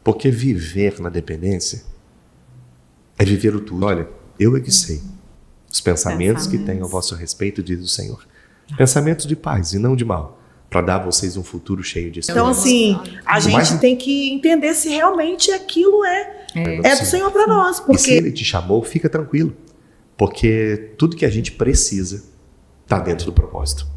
Porque viver na dependência é viver o tudo. Olha, eu é que sei os pensamentos que tenho a vosso respeito, diz o Senhor. Pensamentos de paz e não de mal, para dar a vocês um futuro cheio de esperança. Então, assim, a gente tem que entender se realmente aquilo é do Senhor para nós. Porque... E se Ele te chamou, fica tranquilo. Porque tudo que a gente precisa está dentro do propósito.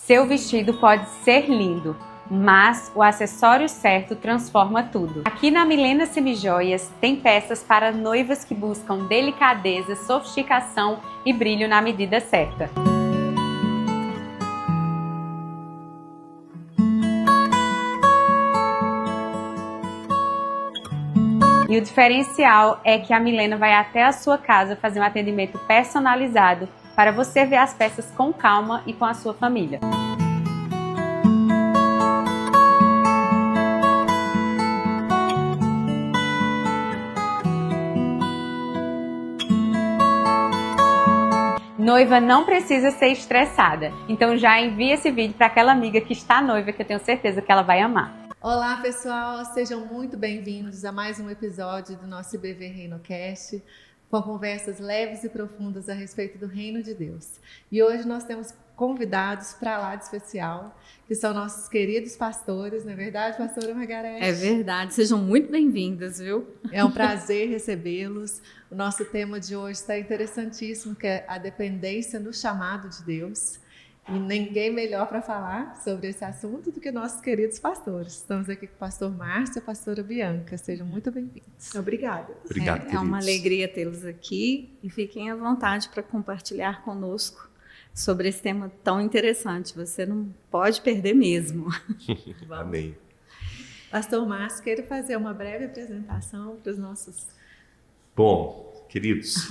Seu vestido pode ser lindo, mas o acessório certo transforma tudo. Aqui na Milena Semijoias tem peças para noivas que buscam delicadeza, sofisticação e brilho na medida certa. E o diferencial é que a Milena vai até a sua casa fazer um atendimento personalizado para você ver as peças com calma e com a sua família. Noiva não precisa ser estressada, então já envia esse vídeo para aquela amiga que está noiva, que eu tenho certeza que ela vai amar. Olá pessoal, sejam muito bem-vindos a mais um episódio do nosso IBV ReinoCast, com conversas leves e profundas a respeito do Reino de Deus. E hoje nós temos convidados para lá de especial, que são nossos queridos pastores, não é verdade, pastora Margarete? É verdade, sejam muito bem-vindas, viu? É um prazer recebê-los. O nosso tema de hoje está interessantíssimo, que é a dependência no chamado de Deus. E ninguém melhor para falar sobre esse assunto do que nossos queridos pastores. Estamos aqui com o pastor Márcio e a pastora Bianca. Sejam muito bem-vindos. Obrigada. Obrigado, É uma alegria tê-los aqui e fiquem à vontade para compartilhar conosco sobre esse tema tão interessante. Você não pode perder mesmo. Amém. Pastor Márcio, quero fazer uma breve apresentação para os nossos... Bom, queridos,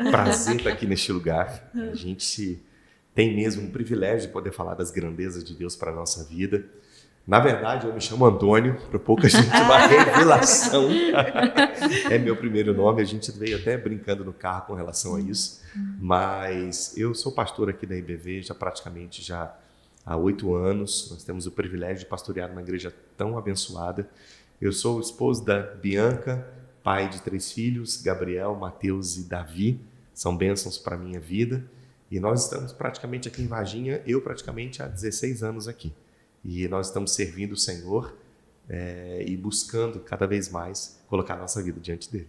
prazer estar aqui neste lugar. A gente tem mesmo um privilégio de poder falar das grandezas de Deus para a nossa vida. Na verdade, eu me chamo Antônio, para pouca gente uma revelação. É meu primeiro nome, a gente veio até brincando no carro com relação a isso. Mas eu sou pastor aqui da IBV já há 8 anos. Nós temos o privilégio de pastorear uma igreja tão abençoada. Eu sou o esposo da Bianca, pai de 3 filhos, Gabriel, Mateus e Davi. São bênçãos para a minha vida. E nós estamos praticamente aqui em Varginha, eu praticamente há 16 anos aqui. E nós estamos servindo o Senhor e buscando cada vez mais colocar a nossa vida diante dele.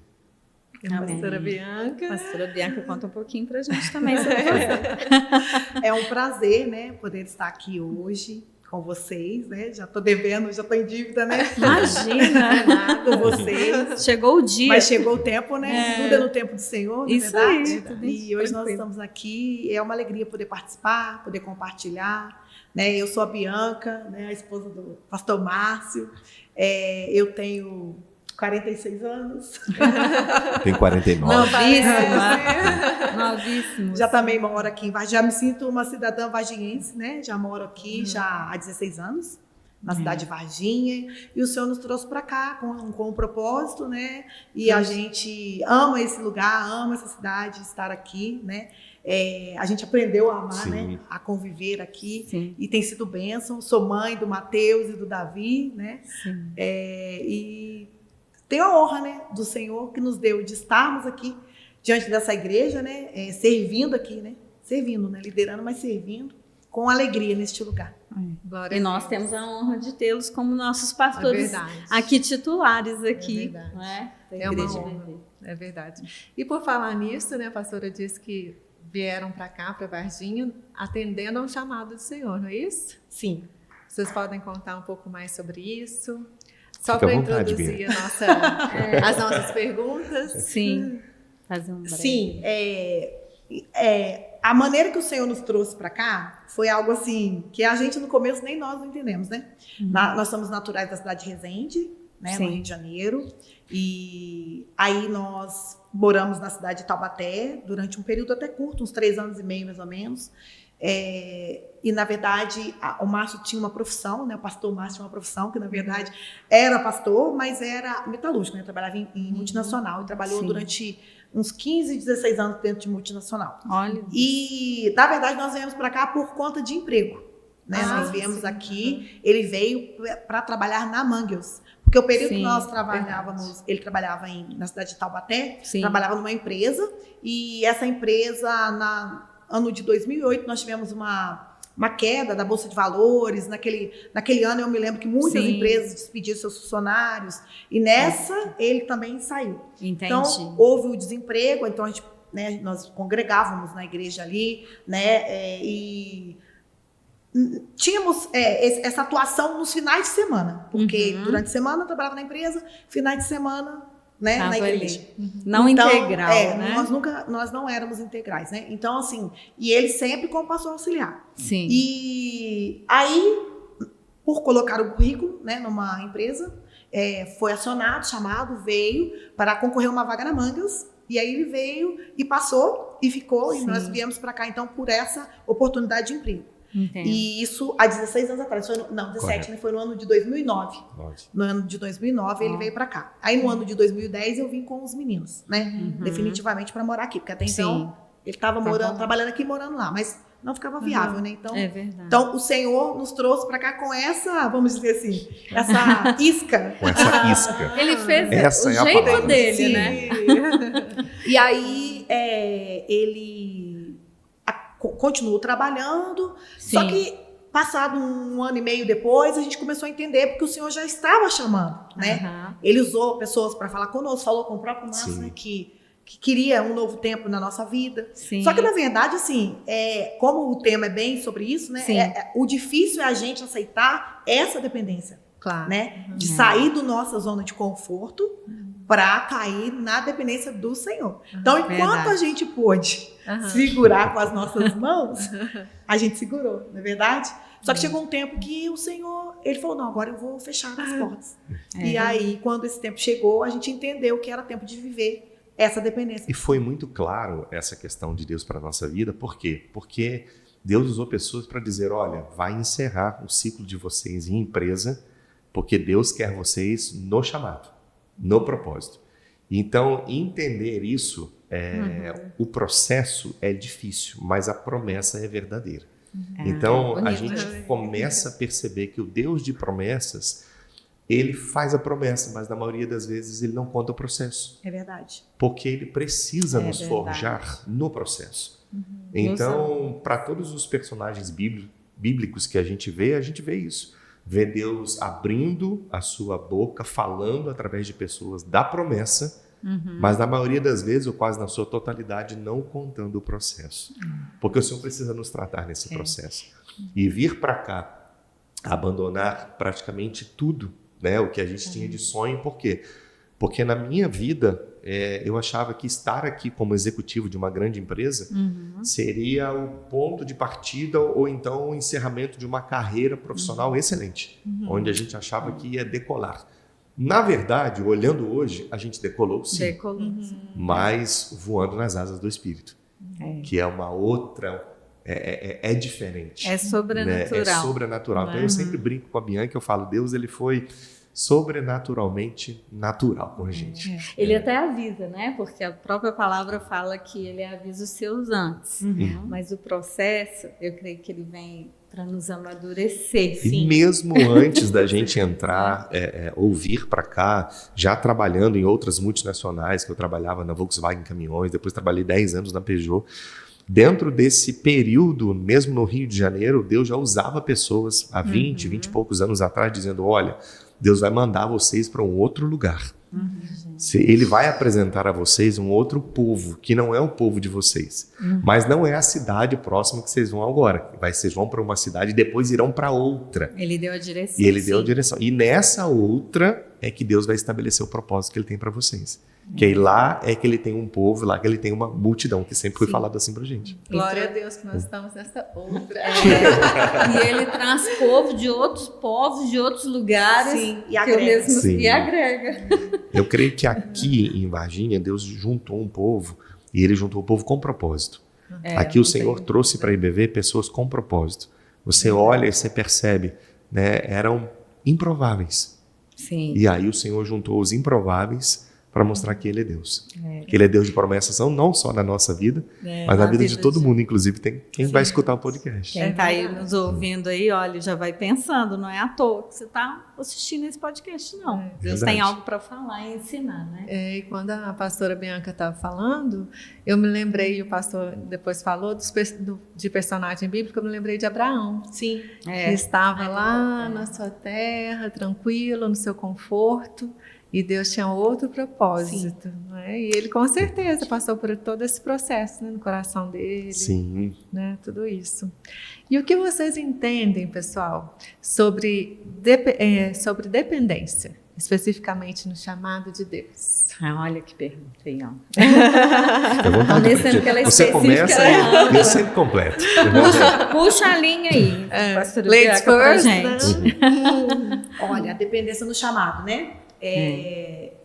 Pastora Bianca. Pastora Bianca, conta um pouquinho para a gente também sobre você. É um prazer, né, poder estar aqui hoje com vocês, né? Já estou devendo, já estou em dívida, né? Imagina! Com vocês. Chegou o dia. Mas chegou o tempo, né? Tudo é no tempo do Senhor, Isso não é aí, verdade? tudo E hoje nós tranquilo. estamos aqui, é uma alegria poder participar, poder compartilhar, né? Eu sou a Bianca, né? A esposa do pastor Márcio. Eu tenho 46 anos. Tem 49. Novíssimo. Já também moro aqui em Varginha, já me sinto uma cidadã varginhense, né? Já moro aqui já há 16 anos, na cidade de Varginha, e o Senhor nos trouxe para cá com um propósito, né? E a gente ama esse lugar, ama essa cidade, estar aqui, né? A gente aprendeu a amar, né? A conviver aqui. Sim. E tem sido bênção. Sou mãe do Mateus e do Davi, né? Sim. E tenho a honra, né, do Senhor que nos deu de estarmos aqui diante dessa igreja, né, servindo aqui, né, servindo, né, liderando, mas servindo com alegria neste lugar. E nós temos a honra de tê-los como nossos pastores aqui titulares aqui, verdade. não é? É uma honra, é verdade. E por falar nisso, né, a pastora disse que vieram para cá, para Varginha, atendendo ao chamado do Senhor, não é isso? Sim. Vocês podem contar um pouco mais sobre isso? Só Fica para à vontade, introduzir as nossas perguntas. Sim. Fazer um breve. Sim, a maneira que o Senhor nos trouxe para cá foi algo assim, que a gente no começo nem nós não entendemos, né? Nós somos naturais da cidade de Resende, né, no Rio de Janeiro, e aí nós moramos na cidade de Taubaté durante um período até curto, uns 3 anos e meio mais ou menos, E, na verdade, o Márcio tinha uma profissão, né? O pastor Márcio tinha uma profissão, que, na verdade, era pastor, mas era metalúrgico, né? Trabalhava em multinacional e trabalhou durante uns 15, 16 anos dentro de multinacional. Olha. E, na verdade, nós viemos para cá por conta de emprego. Né? Nós viemos aqui, ele veio para trabalhar na Mangels. Porque o período que nós trabalhávamos, ele trabalhava na cidade de Taubaté, trabalhava numa empresa, e essa empresa, no ano de 2008, nós tivemos uma queda da Bolsa de Valores. Naquele ano, eu me lembro que muitas empresas despediram seus funcionários, e nessa, ele também saiu. Entendi. Então, houve o desemprego, então nós congregávamos na igreja ali, né, e tínhamos essa atuação nos finais de semana, porque durante a semana eu trabalhava na empresa, finais de semana, né, na igreja. Não então, integral, né? Nós não éramos integrais, né? Então, assim, e ele sempre como pastor auxiliar. Sim. E aí, por colocar o currículo, né, numa empresa, foi acionado, chamado, veio para concorrer a uma vaga na Mangels, e aí ele veio e passou e ficou, e nós viemos para cá, então, por essa oportunidade de emprego. Entendo. E isso há 16 anos atrás, 17, né? Foi no ano de 2009. No ano de 2009 ele veio para cá. Aí no ano de 2010 eu vim com os meninos, né? Definitivamente para morar aqui, porque até então ele estava trabalhando aqui, morando lá, mas não ficava viável, né? Então, é verdade. Então o Senhor nos trouxe para cá com essa, vamos dizer assim, essa isca. Com essa isca. Ele fez essa o jeito dele, né? E aí ele continuou trabalhando, só que passado um ano e meio depois, a gente começou a entender porque o Senhor já estava chamando, né? Ele usou pessoas para falar conosco, falou com o próprio Márcio, né, que queria um novo tempo na nossa vida. Só que, na verdade, assim, como o tema é bem sobre isso, né? O difícil é a gente aceitar essa dependência, né? De sair da nossa zona de conforto para cair na dependência do Senhor. Então, enquanto a gente pôde segurar com as nossas mãos, a gente segurou, não é verdade? Só que chegou um tempo que o Senhor, ele falou, não, agora eu vou fechar as portas. E aí, quando esse tempo chegou, a gente entendeu que era tempo de viver essa dependência. E foi muito claro essa questão de Deus para a nossa vida. Por quê? Porque Deus usou pessoas para dizer, olha, vai encerrar o ciclo de vocês em empresa, porque Deus quer vocês no chamado, no propósito. Então, entender isso, o processo é difícil, mas a promessa é verdadeira. Então, a gente começa a perceber que o Deus de promessas, ele faz a promessa, mas na maioria das vezes ele não conta o processo. É verdade. Porque ele precisa nos forjar no processo. Então, para todos os personagens bíblicos que a gente vê isso. Vê Deus abrindo a sua boca, falando através de pessoas da promessa, mas na maioria das vezes, ou quase na sua totalidade, não contando o processo. Porque o Senhor precisa nos tratar nesse processo. E vir para cá, abandonar praticamente tudo, né, o que a gente tinha de sonho. Por quê? Porque na minha vida, eu achava que estar aqui como executivo de uma grande empresa seria o ponto de partida ou então o encerramento de uma carreira profissional excelente, onde a gente achava que ia decolar. Na verdade, olhando hoje, a gente decolou sim, mas voando nas asas do Espírito, que é uma outra... É diferente. É sobrenatural. Né? É sobrenatural. Então eu sempre brinco com a Bianca, eu falo, Deus ele foi sobrenaturalmente natural com a gente. Ele até avisa, né? Porque a própria palavra fala que ele avisa os seus antes. Mas o processo, eu creio que ele vem para nos amadurecer. E mesmo antes da gente entrar, ou vir para cá, já trabalhando em outras multinacionais, que eu trabalhava na Volkswagen Caminhões, depois trabalhei 10 anos na Peugeot. Dentro desse período, mesmo no Rio de Janeiro, Deus já usava pessoas há 20 e poucos anos atrás, dizendo, olha, Deus vai mandar vocês para um outro lugar. Ele vai apresentar a vocês um outro povo, que não é o povo de vocês. Mas não é a cidade próxima que vocês vão agora. Vocês vão para uma cidade e depois irão para outra. Ele deu a direção. E ele deu a direção. E nessa outra é que Deus vai estabelecer o propósito que ele tem para vocês. Que aí lá é que ele tem um povo, lá que ele tem uma multidão, que sempre foi falado assim pra gente. Glória a Deus que nós estamos nessa outra. E ele traz povo de outros povos, de outros lugares, e agrega. E agrega. Eu creio que aqui em Varginha, Deus juntou um povo, e ele juntou o povo com propósito. Aqui o Senhor trouxe para a IBV pessoas com propósito. Você olha e você percebe, né, eram improváveis. Sim. E aí o Senhor juntou os improváveis para mostrar que Ele é Deus. Que Ele é Deus de promessas, não só na nossa vida, mas na vida de todo mundo. Inclusive, tem quem vai escutar o podcast. Quem está aí nos ouvindo aí, olha, já vai pensando, não é à toa que você está assistindo esse podcast, não. Deus Verdade. tem algo para falar e ensinar, né? E quando a pastora Bianca estava falando, eu me lembrei, e o pastor depois falou de personagem bíblico, eu me lembrei de Abraão. Sim. Que estava lá na sua terra, tranquilo, no seu conforto, e Deus tinha outro propósito. Né? E ele, com certeza, passou por todo esse processo, né, no coração dele. Sim. Né, tudo isso. E o que vocês entendem, pessoal, sobre dependência, especificamente no chamado de Deus? Olha que pergunta aí, ó. Começando que ela é você específica, começa e eu sempre completo. Puxa a linha aí, pastora Ladies Bianca, pra first, gente. Olha, a dependência no chamado, né?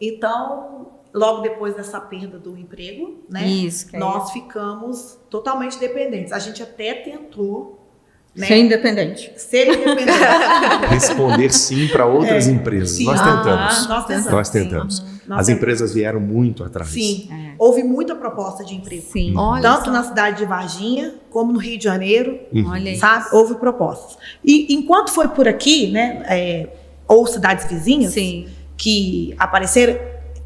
Então, logo depois dessa perda do emprego, né? Isso, que nós ficamos totalmente dependentes. A gente até tentou, né, ser independente. ser independente. Responder sim para outras empresas. Sim. Nós tentamos. Nós tentamos. Sim. Nós As tentamos. empresas vieram muito atrás. Sim. Houve muita proposta de emprego. Sim. Olha Tanto só. na cidade de Varginha, como no Rio de Janeiro, Olha isso. sabe? Houve propostas. E enquanto foi por aqui, né, ou cidades vizinhas, Sim. que apareceram,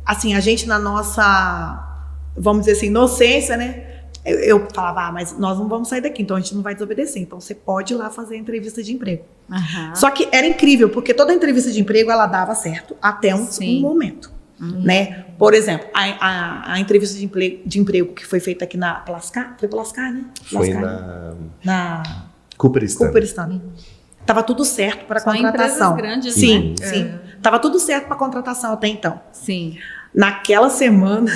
assim, a gente na nossa, vamos dizer assim, inocência, né? Eu falava, mas nós não vamos sair daqui, então a gente não vai desobedecer. Então você pode ir lá fazer a entrevista de emprego. Aham. Só que era incrível, porque toda entrevista de emprego ela dava certo até um Sim. momento. Né? Por exemplo, a entrevista de emprego que foi feita aqui na Plascar, foi Plascar, né? Foi Plascar, na Cooperistano. Cooperistano. Tava tudo certo para Só contratação. empresas grandes, Sim, né? sim. Tava tudo certo para contratação até então. Sim. Naquela semana,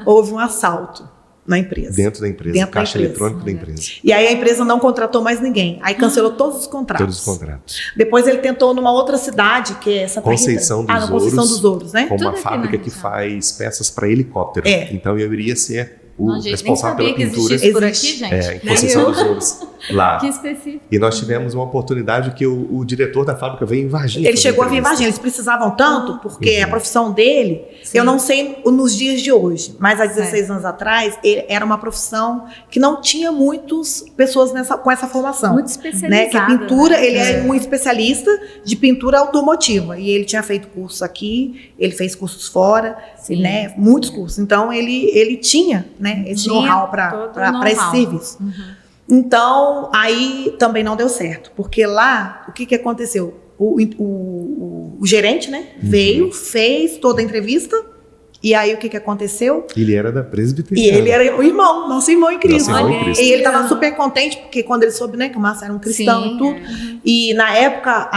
houve um assalto na empresa. Dentro da empresa, Dentro da caixa empresa. eletrônico da empresa. E aí a empresa não contratou mais ninguém. Aí cancelou todos os contratos. Todos os contratos. Depois ele tentou numa outra cidade, que é Santa Conceição Rita. dos na Conceição Ouros. dos Ouros, né? Com uma Tudo aqui fábrica na que região. faz peças para helicóptero. É. Então eu iria ser o Não, gente, nem responsável sabia pela que pintura. existisse por aqui, Existe. gente. Em Conceição dos Ouros, lá. Que específico. E nós tivemos uma oportunidade que o diretor da fábrica veio em Varginha. Ele fazer chegou a vir em entrevista. Varginha. Eles precisavam tanto, porque Uhum. a profissão dele, eu não sei nos dias de hoje, mas há 16 anos atrás, era uma profissão que não tinha muitas pessoas com essa formação. Muito especializada. Né? Que a pintura, né? ele é um especialista de pintura automotiva. E ele tinha feito cursos aqui, ele fez cursos fora, Sim. né? Muitos cursos. Então, ele tinha, né, esse Tinha know-how todo o para esse know-how. serviço. Então, aí também não deu certo. Porque lá, o que aconteceu? O gerente, né, veio, fez toda a entrevista. E aí, o que aconteceu? Ele era da E presbiteriana. ele era o irmão, nosso irmão em Cristo. Nosso irmão em Cristo. E ele estava super contente, porque quando ele soube, né, que o Márcio era um cristão Sim, e tudo. E na época,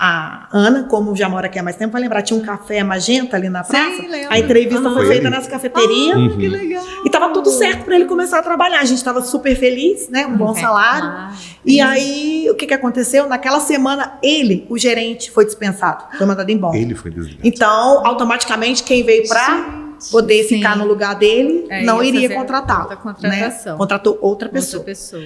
a Ana, como já mora aqui há mais tempo, vai lembrar, tinha um café magenta ali na praça. lembro. A entrevista foi Foi feita ali. nessa cafeteria. Que legal. E tava tudo certo para ele começar a trabalhar. A gente estava super feliz, né? Um bom salário. Ah, E aí, o que aconteceu? Naquela semana, o gerente, foi dispensado. Foi mandado embora. Ele foi desligado. Então, automaticamente, quem veio para poder Sim. ficar no lugar dele, não ia iria fazer contratá-lo. outra contratação. Né? Contratou outra outra pessoa. pessoa.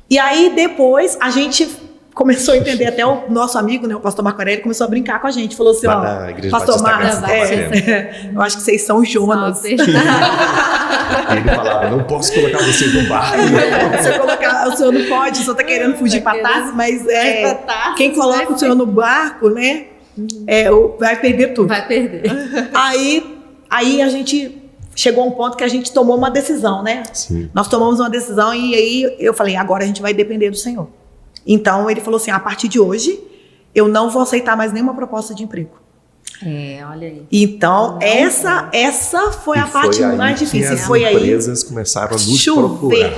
E aí, depois, a gente começou a entender, até o nosso amigo, né, o pastor Marco Aurélio, começou a brincar com a gente. Falou assim, Lá ó, da Igreja pastor Batista Marcos, Graça, eu acho que vocês são Jonas. Nossa, E ele falava, não posso colocar vocês no barco. O senhor não pode, o senhor está querendo fugir para trás, mas quem coloca o senhor no barco, né, vai perder tudo. vai perder. Aí a gente chegou a um ponto que a gente tomou uma decisão, né? Sim. Nós tomamos uma decisão e aí eu falei, agora a gente vai depender do Senhor. Então ele falou assim, a partir de hoje eu não vou aceitar mais nenhuma proposta de emprego. Olha aí. Então essa foi a parte aí mais que difícil. as Foi aí empresas começaram a nos chover. procurar.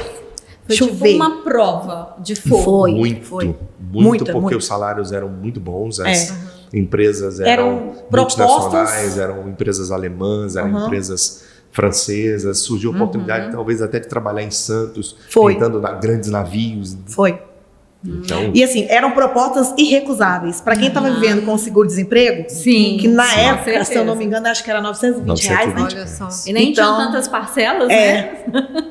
Foi tipo uma prova de fogo. Foi, Muito, foi. muito, porque muito. os salários eram muito bons, as empresas Eram eram propostas. multinacionais, eram empresas alemãs, eram empresas francesas, surgiu a oportunidade talvez até de trabalhar em Santos, Foi. pintando grandes navios. Foi. Então, E assim, eram propostas irrecusáveis. Para quem estava vivendo com o seguro-desemprego, Sim. que na com época, se eu certeza. não me engano, acho que era R$ 920, né? Olha só. E nem Então, tinham tantas parcelas, é. né?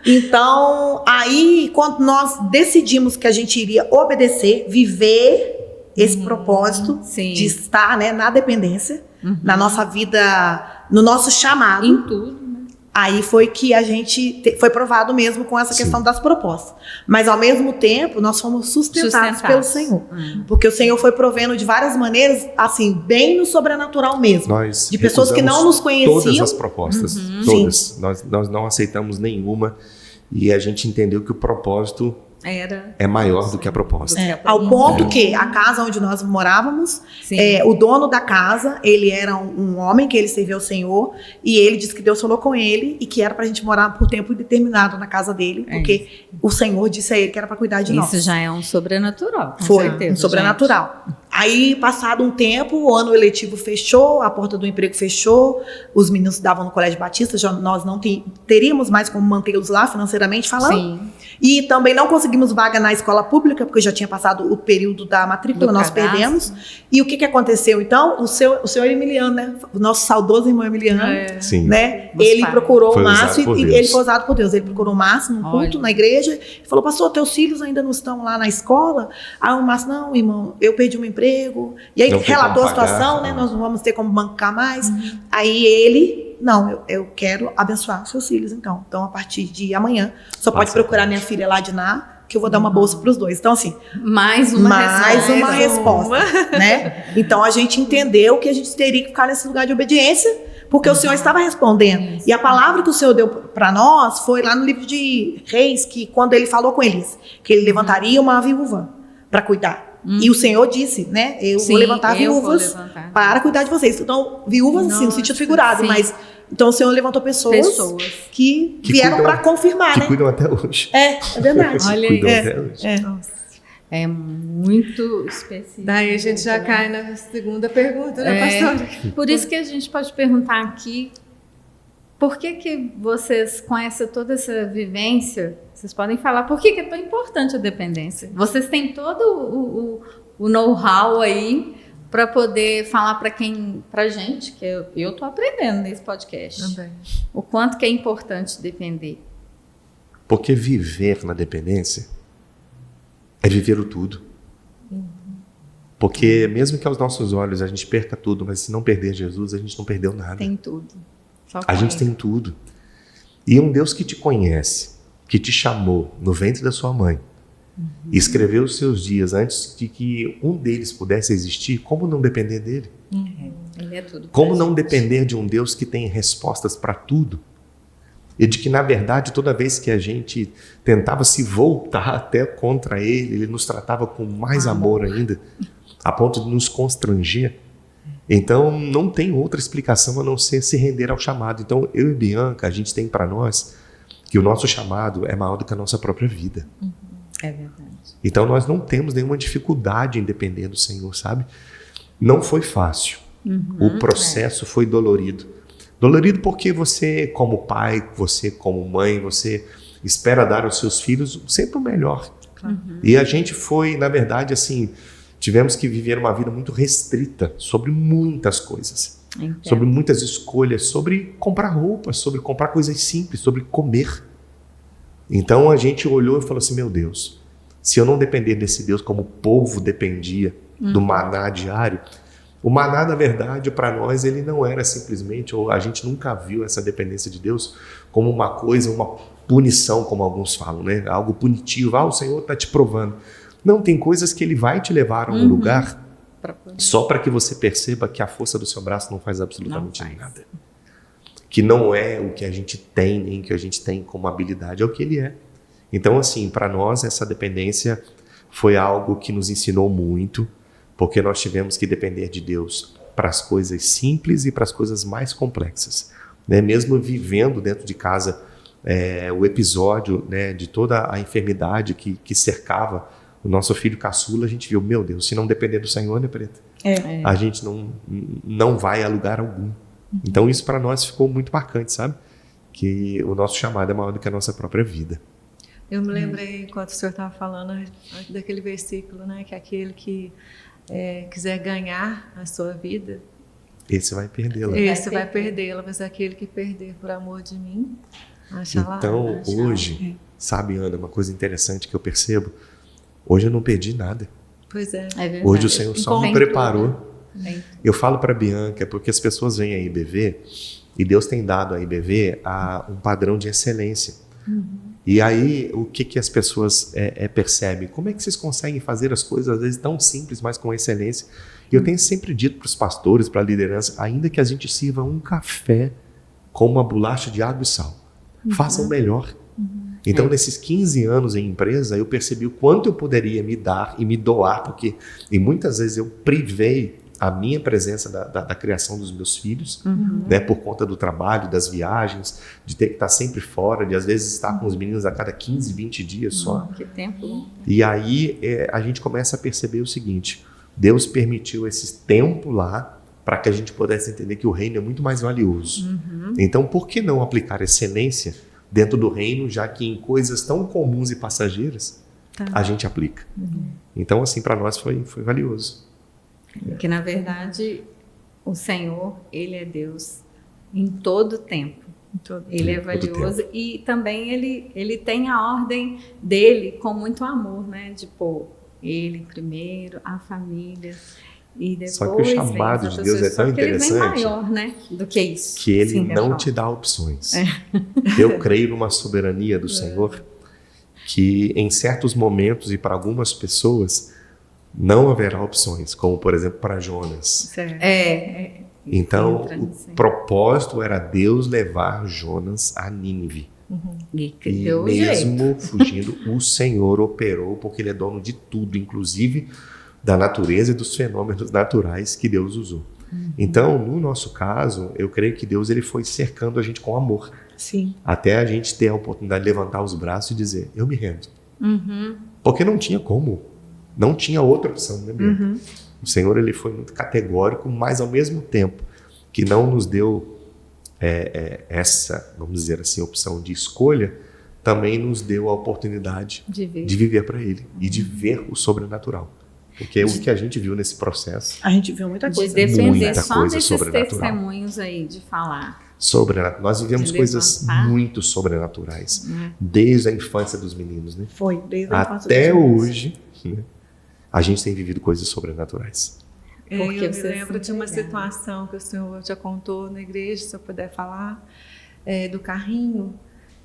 Então, aí, quando nós decidimos que a gente iria obedecer, viver esse propósito Sim. de estar, né, na dependência, na nossa vida, no nosso chamado, Em tudo. aí foi que a gente foi provado mesmo com essa Sim. questão das propostas. Mas, ao mesmo tempo, nós fomos sustentados pelo Senhor. Hum. Porque o Senhor foi provendo de várias maneiras, assim, bem no sobrenatural mesmo. nós De pessoas que não recusamos nos conheciam. todas as propostas, todas. Nós não aceitamos nenhuma e a gente entendeu que o propósito Era. é maior do que a proposta. Ao ponto que a casa onde nós morávamos, Sim. o dono da casa, ele era um homem que ele serviu ao Senhor, e ele disse que Deus falou com ele e que era pra gente morar por tempo indeterminado na casa dele, porque o Senhor disse a ele que era pra cuidar de nós. Isso já é um sobrenatural. Com Foi, certeza, um sobrenatural. Aí, passado um tempo, o ano eletivo fechou, a porta do emprego fechou, os meninos davam no Colégio Batista, nós não teríamos mais como mantê-los lá financeiramente gente. falando. Sim. E também não conseguimos vaga na escola pública, porque já tinha passado o período da matrícula, Do nós cadastro. perdemos. E o que aconteceu, então? O senhor Emiliano, né? O nosso saudoso irmão Emiliano, Sim. né? Nos Ele pais. procurou Foi o usado Márcio, por e Deus. ele foi usado por Deus. Ele procurou o Márcio num culto, Olha. na igreja, e falou, pastor, teus filhos ainda não estão lá na escola? Aí o Márcio, não, irmão, eu perdi um emprego. E aí Não tem relatou a como pagar, situação, né? né? Nós não vamos ter como bancar mais. Aí ele, não, eu quero abençoar seus filhos, então. Então, a partir de amanhã, só pode Nossa, procurar Deus. minha filha lá de Ná, que eu vou dar uma bolsa para os dois. Então, assim, Mais uma mais uma resposta. resposta, né? Então, a gente entendeu que a gente teria que ficar nesse lugar de obediência, porque o Senhor estava respondendo. E a palavra que o Senhor deu para nós foi lá no livro de Reis, que quando ele falou com eles, que ele levantaria uma viúva para cuidar. E o Senhor disse, né? Eu Sim, vou levantar eu vou viúvas levantar. para cuidar de vocês. Então, viúvas, assim, no Nossa, sentido figurado, sim. mas... Então, o Senhor levantou pessoas que Que vieram cuidam- para confirmar, Que né? cuidam até hoje. É verdade. Olha Cuidam aí. até hoje. É muito específico. Daí a gente já né? cai na segunda pergunta, né, É. pastora? Por isso que a gente pode perguntar aqui, por que vocês, com toda essa vivência, vocês podem falar por que é tão importante a dependência? Vocês têm todo o know-how aí para poder falar pra gente, que eu tô aprendendo nesse podcast, Também. o quanto que é importante depender. Porque viver na dependência é viver o tudo. Porque mesmo que aos nossos olhos a gente perca tudo, mas se não perder Jesus, a gente não perdeu nada. Tem tudo. Só A gente conhece. tem tudo. E um Deus que te conhece, que te chamou no ventre da sua mãe, e escreveu os seus dias antes de que um deles pudesse existir, como não depender dele? Ele é tudo. Como não depender de um Deus que tem respostas para tudo? E de que, na verdade, toda vez que a gente tentava se voltar até contra ele, ele nos tratava com mais amor ainda, a ponto de nos constranger. Então, não tem outra explicação a não ser se render ao chamado. Então, eu e Bianca, a gente tem para nós que o nosso chamado é maior do que a nossa própria vida. É verdade. Então, nós não temos nenhuma dificuldade em depender do Senhor, sabe? Não foi fácil. O processo foi dolorido. Dolorido porque você, como pai, você, como mãe, você espera dar aos seus filhos sempre o melhor. E a gente foi, na verdade, assim, tivemos que viver uma vida muito restrita sobre muitas coisas. Entendo. Sobre muitas escolhas, sobre comprar roupas, sobre comprar coisas simples, sobre comer. Então a gente olhou e falou assim, meu Deus, se eu não depender desse Deus como o povo dependia do maná diário, o maná, na verdade, para nós, ele não era simplesmente, ou a gente nunca viu essa dependência de Deus como uma coisa, uma punição, como alguns falam, né? Algo punitivo, o Senhor está te provando. Não, tem coisas que ele vai te levar a um lugar só para que você perceba que a força do seu braço não faz absolutamente Não faz. nada. Que não é o que a gente tem, nem o que a gente tem como habilidade, é o que ele é. Então, assim, para nós, essa dependência foi algo que nos ensinou muito, porque nós tivemos que depender de Deus para as coisas simples e para as coisas mais complexas. Né? Mesmo vivendo dentro de casa o episódio, né, de toda a enfermidade que cercava o nosso filho caçula, a gente viu, meu Deus, se não depender do Senhor, né, Preta? A gente não vai a lugar algum. Então isso para nós ficou muito marcante, sabe? Que o nosso chamado é maior do que a nossa própria vida. Eu me lembrei, enquanto o senhor estava falando, daquele versículo, né? Que aquele que quiser ganhar a sua vida, esse vai perdê-la. esse vai perdê-la, mas aquele que perder por amor de mim, achará. Então, hoje, sabe, Ana, uma coisa interessante que eu percebo, hoje eu não perdi nada. Pois é. É verdade. Hoje o Senhor só me Encontrou, preparou. né? Eu falo para a Bianca, porque as pessoas vêm à IBV e Deus tem dado à IBV um padrão de excelência. E aí, o que as pessoas percebem? Como é que vocês conseguem fazer as coisas, às vezes, tão simples, mas com excelência? E eu tenho sempre dito para os pastores, para a liderança, ainda que a gente sirva um café com uma bolacha de água e sal, façam melhor. Então, nesses 15 anos em empresa, eu percebi o quanto eu poderia me dar e me doar, porque e muitas vezes eu privei a minha presença da criação dos meus filhos, né, por conta do trabalho, das viagens, de ter que estar sempre fora, de às vezes estar com os meninos a cada 15, 20 dias só. Que tempo. E aí a gente começa a perceber o seguinte, Deus permitiu esse tempo lá para que a gente pudesse entender que o reino é muito mais valioso. Então, por que não aplicar excelência dentro do reino, já que em coisas tão comuns e passageiras, a gente aplica. Então, assim, para nós foi valioso. Porque, na verdade, o Senhor, Ele é Deus em todo tempo. Ele é valioso e também ele tem a ordem dele com muito amor, né? De pôr ele primeiro, a família e depois só que o chamado de Deus é tão interessante, ele vem maior, né, do que isso. Que ele não te dá opções. Eu creio numa soberania do Senhor que em certos momentos e para algumas pessoas não haverá opções, como por exemplo para Jonas. Então o propósito era Deus levar Jonas a Nínive. E mesmo fugindo, o Senhor operou, porque Ele é dono de tudo, inclusive da natureza e dos fenômenos naturais que Deus usou. Então, no nosso caso, eu creio que Deus ele foi cercando a gente com amor. Sim. Até a gente ter a oportunidade de levantar os braços e dizer, eu me rendo. Porque não tinha como. Não tinha outra opção, né, Bianca? O Senhor ele foi muito categórico, mas ao mesmo tempo que não nos deu essa, vamos dizer assim, opção de escolha, também nos deu a oportunidade de viver para Ele e de ver o sobrenatural. Porque o que a gente viu nesse processo... A gente viu muita coisa. De defender muita só coisa desses sobrenatural. Testemunhos aí, de falar. Sobrenatural. Nós vivemos coisas muito sobrenaturais. Desde a infância dos meninos, né? Foi, desde a infância até dos meninos. hoje, né? A gente tem vivido coisas sobrenaturais. Porque eu me lembro de uma situação que o senhor já contou na igreja, se eu puder falar, do carrinho.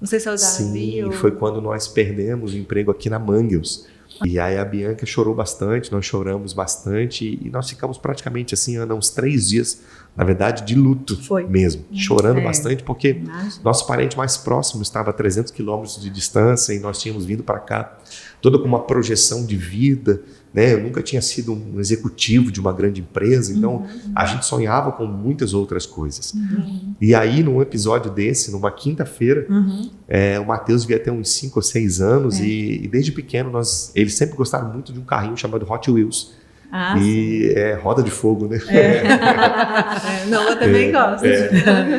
Não sei se eu já vi. Sim, foi quando nós perdemos o emprego aqui na Mangels. E aí a Bianca chorou bastante, nós choramos bastante e nós ficamos praticamente assim, Ana, uns 3 dias, na verdade, de luto mesmo. Chorando bastante porque nosso parente mais próximo estava a 300 quilômetros de distância e nós tínhamos vindo para cá, toda com uma projeção de vida, né? Eu nunca tinha sido um executivo de uma grande empresa, então a gente sonhava com muitas outras coisas. E aí, num episódio desse, numa quinta-feira, o Matheus devia ter uns 5 ou 6 anos e desde pequeno eles sempre gostaram muito de um carrinho chamado Hot Wheels. E é roda de fogo, né? Não, eu também gosto.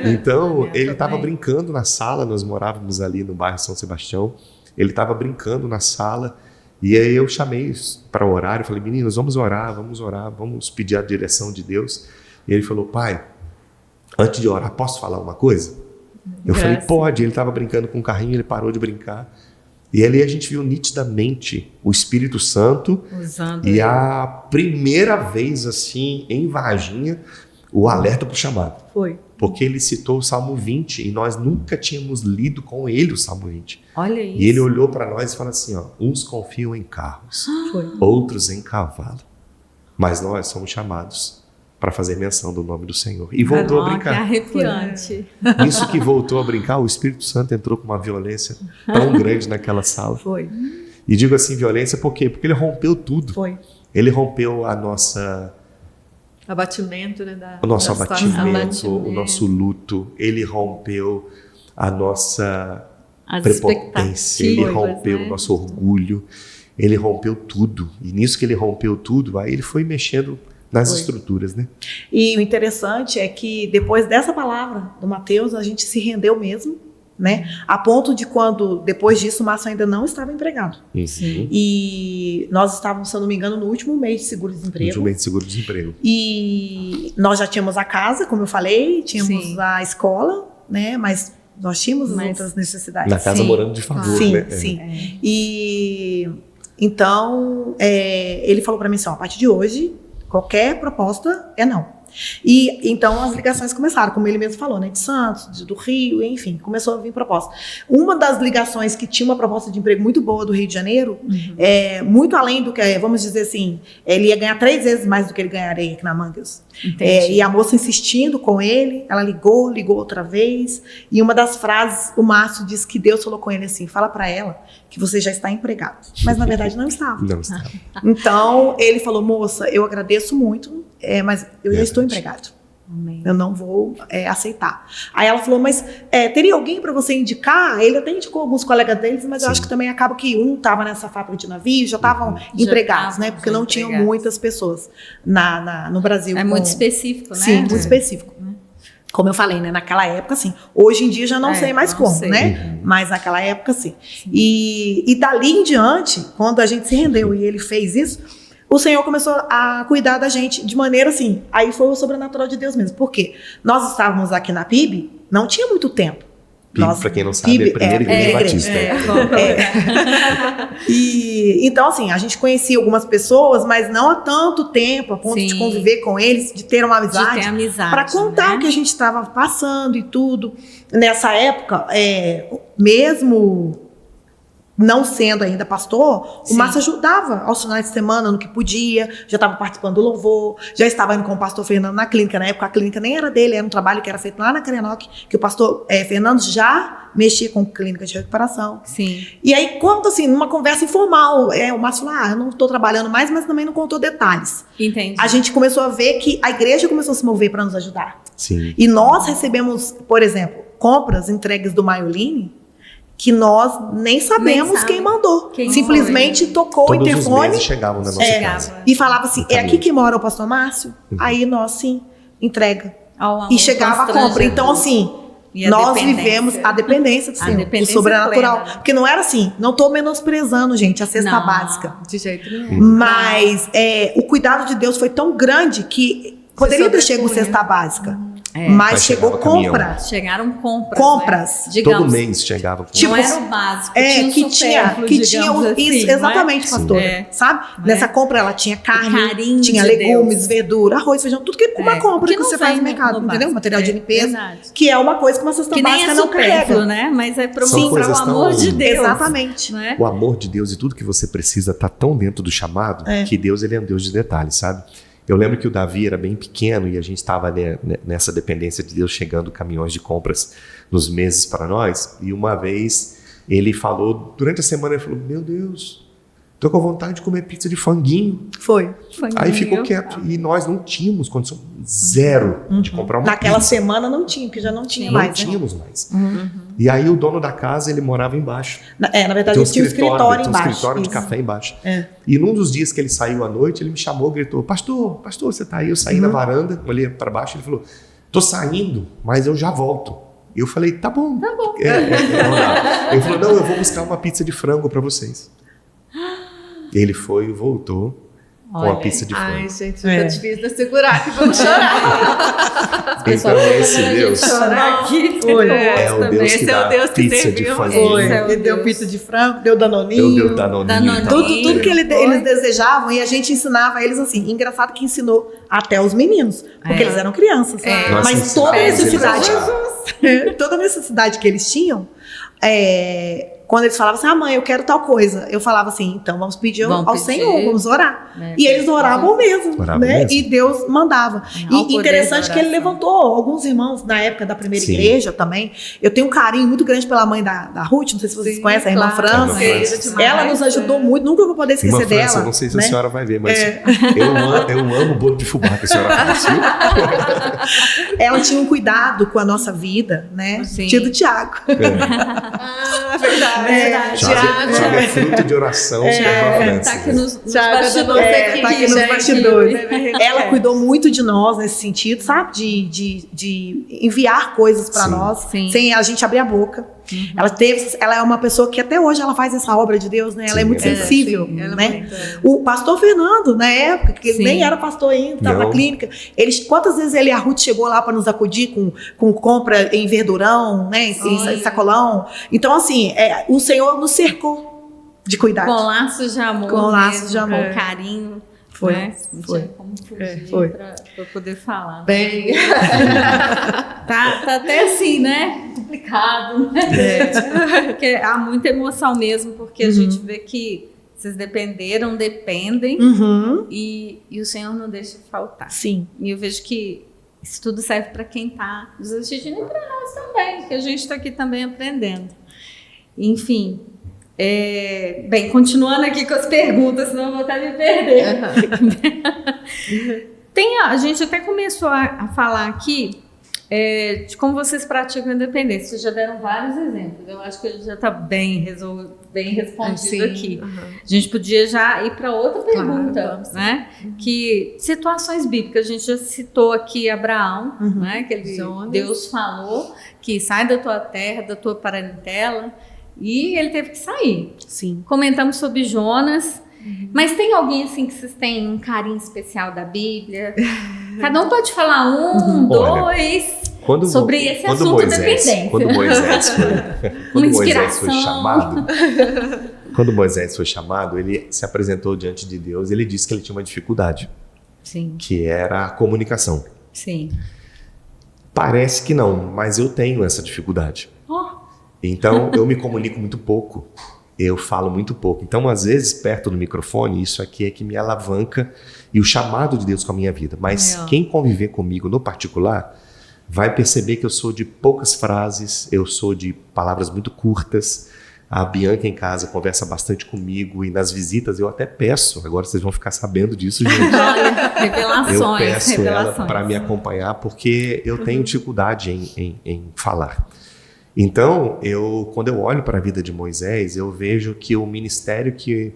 Então, ele estava brincando na sala, nós morávamos ali no bairro São Sebastião, ele estava brincando na sala. E aí eu chamei para orar, eu falei, meninos, vamos orar, vamos pedir a direção de Deus. E ele falou, pai, antes de orar, posso falar uma coisa? Eu falei, pode. Ele estava brincando com o carrinho, ele parou de brincar. E ali a gente viu nitidamente o Espírito Santo a primeira vez assim, em Varginha, o alerta para o chamado. Foi. Porque ele citou o Salmo 20 e nós nunca tínhamos lido com ele o Salmo 20. Olha isso. E ele olhou para nós e falou assim, uns confiam em carros, outros em cavalo, mas nós somos chamados para fazer menção do nome do Senhor. E voltou a brincar. Que arrepiante. Isso que voltou a brincar, o Espírito Santo entrou com uma violência tão grande naquela sala. Foi. E digo assim, violência por quê? Porque ele rompeu tudo. Foi. Ele rompeu a nossa... abatimento, né? O nosso abatimento, o nosso luto. Ele rompeu a nossa prepotência. Ele rompeu o nosso orgulho. Ele rompeu tudo. E nisso que ele rompeu tudo, aí ele foi mexendo nas estruturas, né? E o interessante é que depois dessa palavra do Matheus, a gente se rendeu mesmo, né? A ponto de quando, depois disso, o Márcio ainda não estava empregado. Sim. E nós estávamos, se eu não me engano, no último mês de seguro-desemprego. Último mês de seguro-desemprego. E nós já tínhamos a casa, como eu falei, tínhamos Sim. a escola, né? Mas nós tínhamos outras necessidades. Na casa Sim. morando de favor, Sim, né? sim. E então ele falou para mim assim: ó, a partir de hoje, qualquer proposta é não. E então as ligações começaram, como ele mesmo falou, né? De Santos, do Rio, enfim, começou a vir proposta. Uma das ligações que tinha uma proposta de emprego muito boa do Rio de Janeiro, muito além do que, vamos dizer assim, ele ia ganhar 3 vezes mais do que ele ganharia aqui na Mangues. E a moça insistindo com ele, ela ligou outra vez, e uma das frases, o Márcio disse que Deus falou com ele assim: fala para ela que você já está empregado. Mas na verdade não estava. Não estava. Então ele falou: moça, eu agradeço muito, mas eu já estou empregado. Amém. Eu não vou aceitar. Aí ela falou: mas teria alguém para você indicar? Ele até indicou alguns colegas deles, mas eu acho que também acaba que um estava nessa fábrica de navio, já estavam empregados, né? Porque não tinham muitas pessoas no Brasil. É muito específico, né? Sim, muito específico. Como eu falei, né? Naquela época, sim. Hoje em dia já não sei mais como, né? Mas naquela época, sim. E dali em diante, quando a gente se rendeu e ele fez isso, o Senhor começou a cuidar da gente de maneira assim. Aí foi o sobrenatural de Deus mesmo. Por quê? Nós estávamos aqui na PIB, não tinha muito tempo. PIB, para quem não sabe, é a primeira igreja batista. E então, assim, a gente conhecia algumas pessoas, mas não há tanto tempo, a ponto de conviver com eles, de ter uma amizade. De ter amizade, para contar, né, o que a gente estava passando e tudo. Nessa época, mesmo não sendo ainda pastor, o Márcio ajudava aos finais de semana no que podia, já estava participando do louvor, já estava indo com o pastor Fernando na clínica. Na época a clínica nem era dele, era um trabalho que era feito lá na Carenoc, que o pastor Fernando já mexia com clínica de recuperação. Sim. E aí, quando assim, numa conversa informal, o Márcio falou: eu não estou trabalhando mais, mas também não contou detalhes. Entendi. A gente começou a ver que a igreja começou a se mover para nos ajudar. Sim. E nós recebemos, por exemplo, compras entregues do Maioline, que nós nem sabemos quem mandou. Simplesmente tocou o interfone. Todos os meses chegavam na nossa casa. E falava assim: é aqui que mora o pastor Márcio? Aí nós, sim, entrega. E chegava a compra. Então, assim, nós vivemos a dependência do Senhor, o sobrenatural. Plena. Porque não era assim, não estou menosprezando, gente, a cesta básica. De jeito nenhum. Mas o cuidado de Deus foi tão grande que poderia ter chegado cesta básica. Mas chegou compras. Chegaram compras. Né? Digamos, todo mês chegava compras. Não era o básico. Tinha isso, exatamente, pastora. Sabe? Nessa compra ela tinha carne, tinha legumes, verdura, arroz, feijão, tudo que uma compra que você faz no mercado, entendeu? Material de limpeza. Que é uma coisa que uma cesta básica não carrega, né? Mas é para o amor de Deus. Exatamente. Né? O amor de Deus e tudo que você precisa tá tão dentro do chamado que Deus, ele é um Deus de detalhes, sabe? Eu lembro que o Davi era bem pequeno e a gente estava nessa dependência de Deus, chegando caminhões de compras nos meses para nós. E uma vez ele falou, durante a semana ele falou: meu Deus, tô com vontade de comer pizza de franguinho. Foi. Aí ficou quieto. E nós não tínhamos condição zero de comprar uma Naquela pizza. semana não tinha, porque já não tinha mais. Não tínhamos mais. E aí o dono da casa, ele morava embaixo. Na verdade, ele tinha um escritório embaixo. Um escritório de café embaixo. E num dos dias que ele saiu à noite, ele me chamou, gritou: pastor, você tá aí? Eu saí na varanda, olhei para baixo, ele falou: tô saindo, mas eu já volto. E eu falei: tá bom. Ele falou: não, eu vou buscar uma pizza de frango para vocês. Ele foi e voltou com a pizza de frango. Ai, gente, fica difícil de segurar, que vamos chorar. Então esse Deus é o Deus que dá pizza de frango. Ele deu pizza de frango, deu danoninho. Deu danoninho. Tudo que eles desejavam, e a gente ensinava eles assim. Engraçado que ensinou até os meninos, porque eles eram crianças. Mas toda a necessidade que eles tinham, quando eles falavam assim: mãe, eu quero tal coisa, eu falava assim: então vamos pedir ao Senhor, vamos orar. E eles oravam mesmo, né? E Deus mandava. E interessante que ele levantou alguns irmãos na época da primeira igreja também. Eu tenho um carinho muito grande pela mãe da Ruth, não sei se vocês conhecem, a irmã França. Ela nos ajudou muito, nunca vou poder esquecer dela. França, eu não sei se a senhora vai ver, mas eu amo o bolo de fubá que a senhora faz. Ela tinha um cuidado com a nossa vida, né? Tia do Tiago. Verdade. Tiago é fruto de oração. Tá aqui nos bastidores. Ela cuidou muito de nós nesse sentido, sabe? De enviar coisas para nós, sem a gente abrir a boca. Ela é uma pessoa que até hoje ela faz essa obra de Deus, né? Ela Sim, é muito é verdade. sensível, Sim, ela é né? muito- O pastor Fernando, na época, que ele Sim. nem era pastor ainda, estava Não. na clínica, quantas vezes ele e a Ruth chegou lá para nos acudir com compra em verdurão, né? Em sacolão. Então, assim, o Senhor nos cercou de cuidado. Com laços de amor. Com laços mesmo, de amor. Com carinho. Foi, Né? Não foi. tinha como fugir Foi. pra poder falar. Bem, Tá até assim, né? Complicado. Né? Porque há muita emoção mesmo, porque a gente vê que vocês dependem Uhum. e o Senhor não deixa faltar. Sim. E eu vejo que isso tudo serve para quem está nos assistindo e para nós também, que a gente está aqui também aprendendo. Enfim, bem, continuando aqui com as perguntas, senão eu vou até me perder. A gente até começou a falar aqui de como vocês praticam a independência. Vocês já deram vários exemplos. Eu acho que ele já está bem respondido aqui. A gente podia já ir para outra pergunta, vamos sim. né? Que situações bíblicas, a gente já citou aqui Abraão, né? Que Jonas. Deus falou que sai da tua terra, da tua parentela, e ele teve que sair. Sim. Comentamos sobre Jonas, mas tem alguém assim que vocês têm um carinho especial da Bíblia? Cada um pode falar Olha, dois. Quando, Sobre esse quando assunto Moisés, dependência. quando Moisés foi, Uma Moisés foi inspiração. chamado, quando Moisés foi chamado, ele se apresentou diante de Deus. Ele disse que ele tinha uma dificuldade, Sim, que era a comunicação. sim. Parece que não, mas eu tenho essa dificuldade. Oh. Então eu me comunico muito pouco, eu falo muito pouco. Então às vezes perto do microfone, isso aqui é que me alavanca e o chamado de Deus com a minha vida. Mas quem conviver comigo no particular vai perceber que eu sou de poucas frases, eu sou de palavras muito curtas. A Bianca em casa conversa bastante comigo e nas visitas eu até peço, agora vocês vão ficar sabendo disso, gente. Olha, revelações. Eu peço ela revelações. para me acompanhar porque eu tenho dificuldade em falar. Então, quando eu olho para a vida de Moisés, eu vejo que o ministério que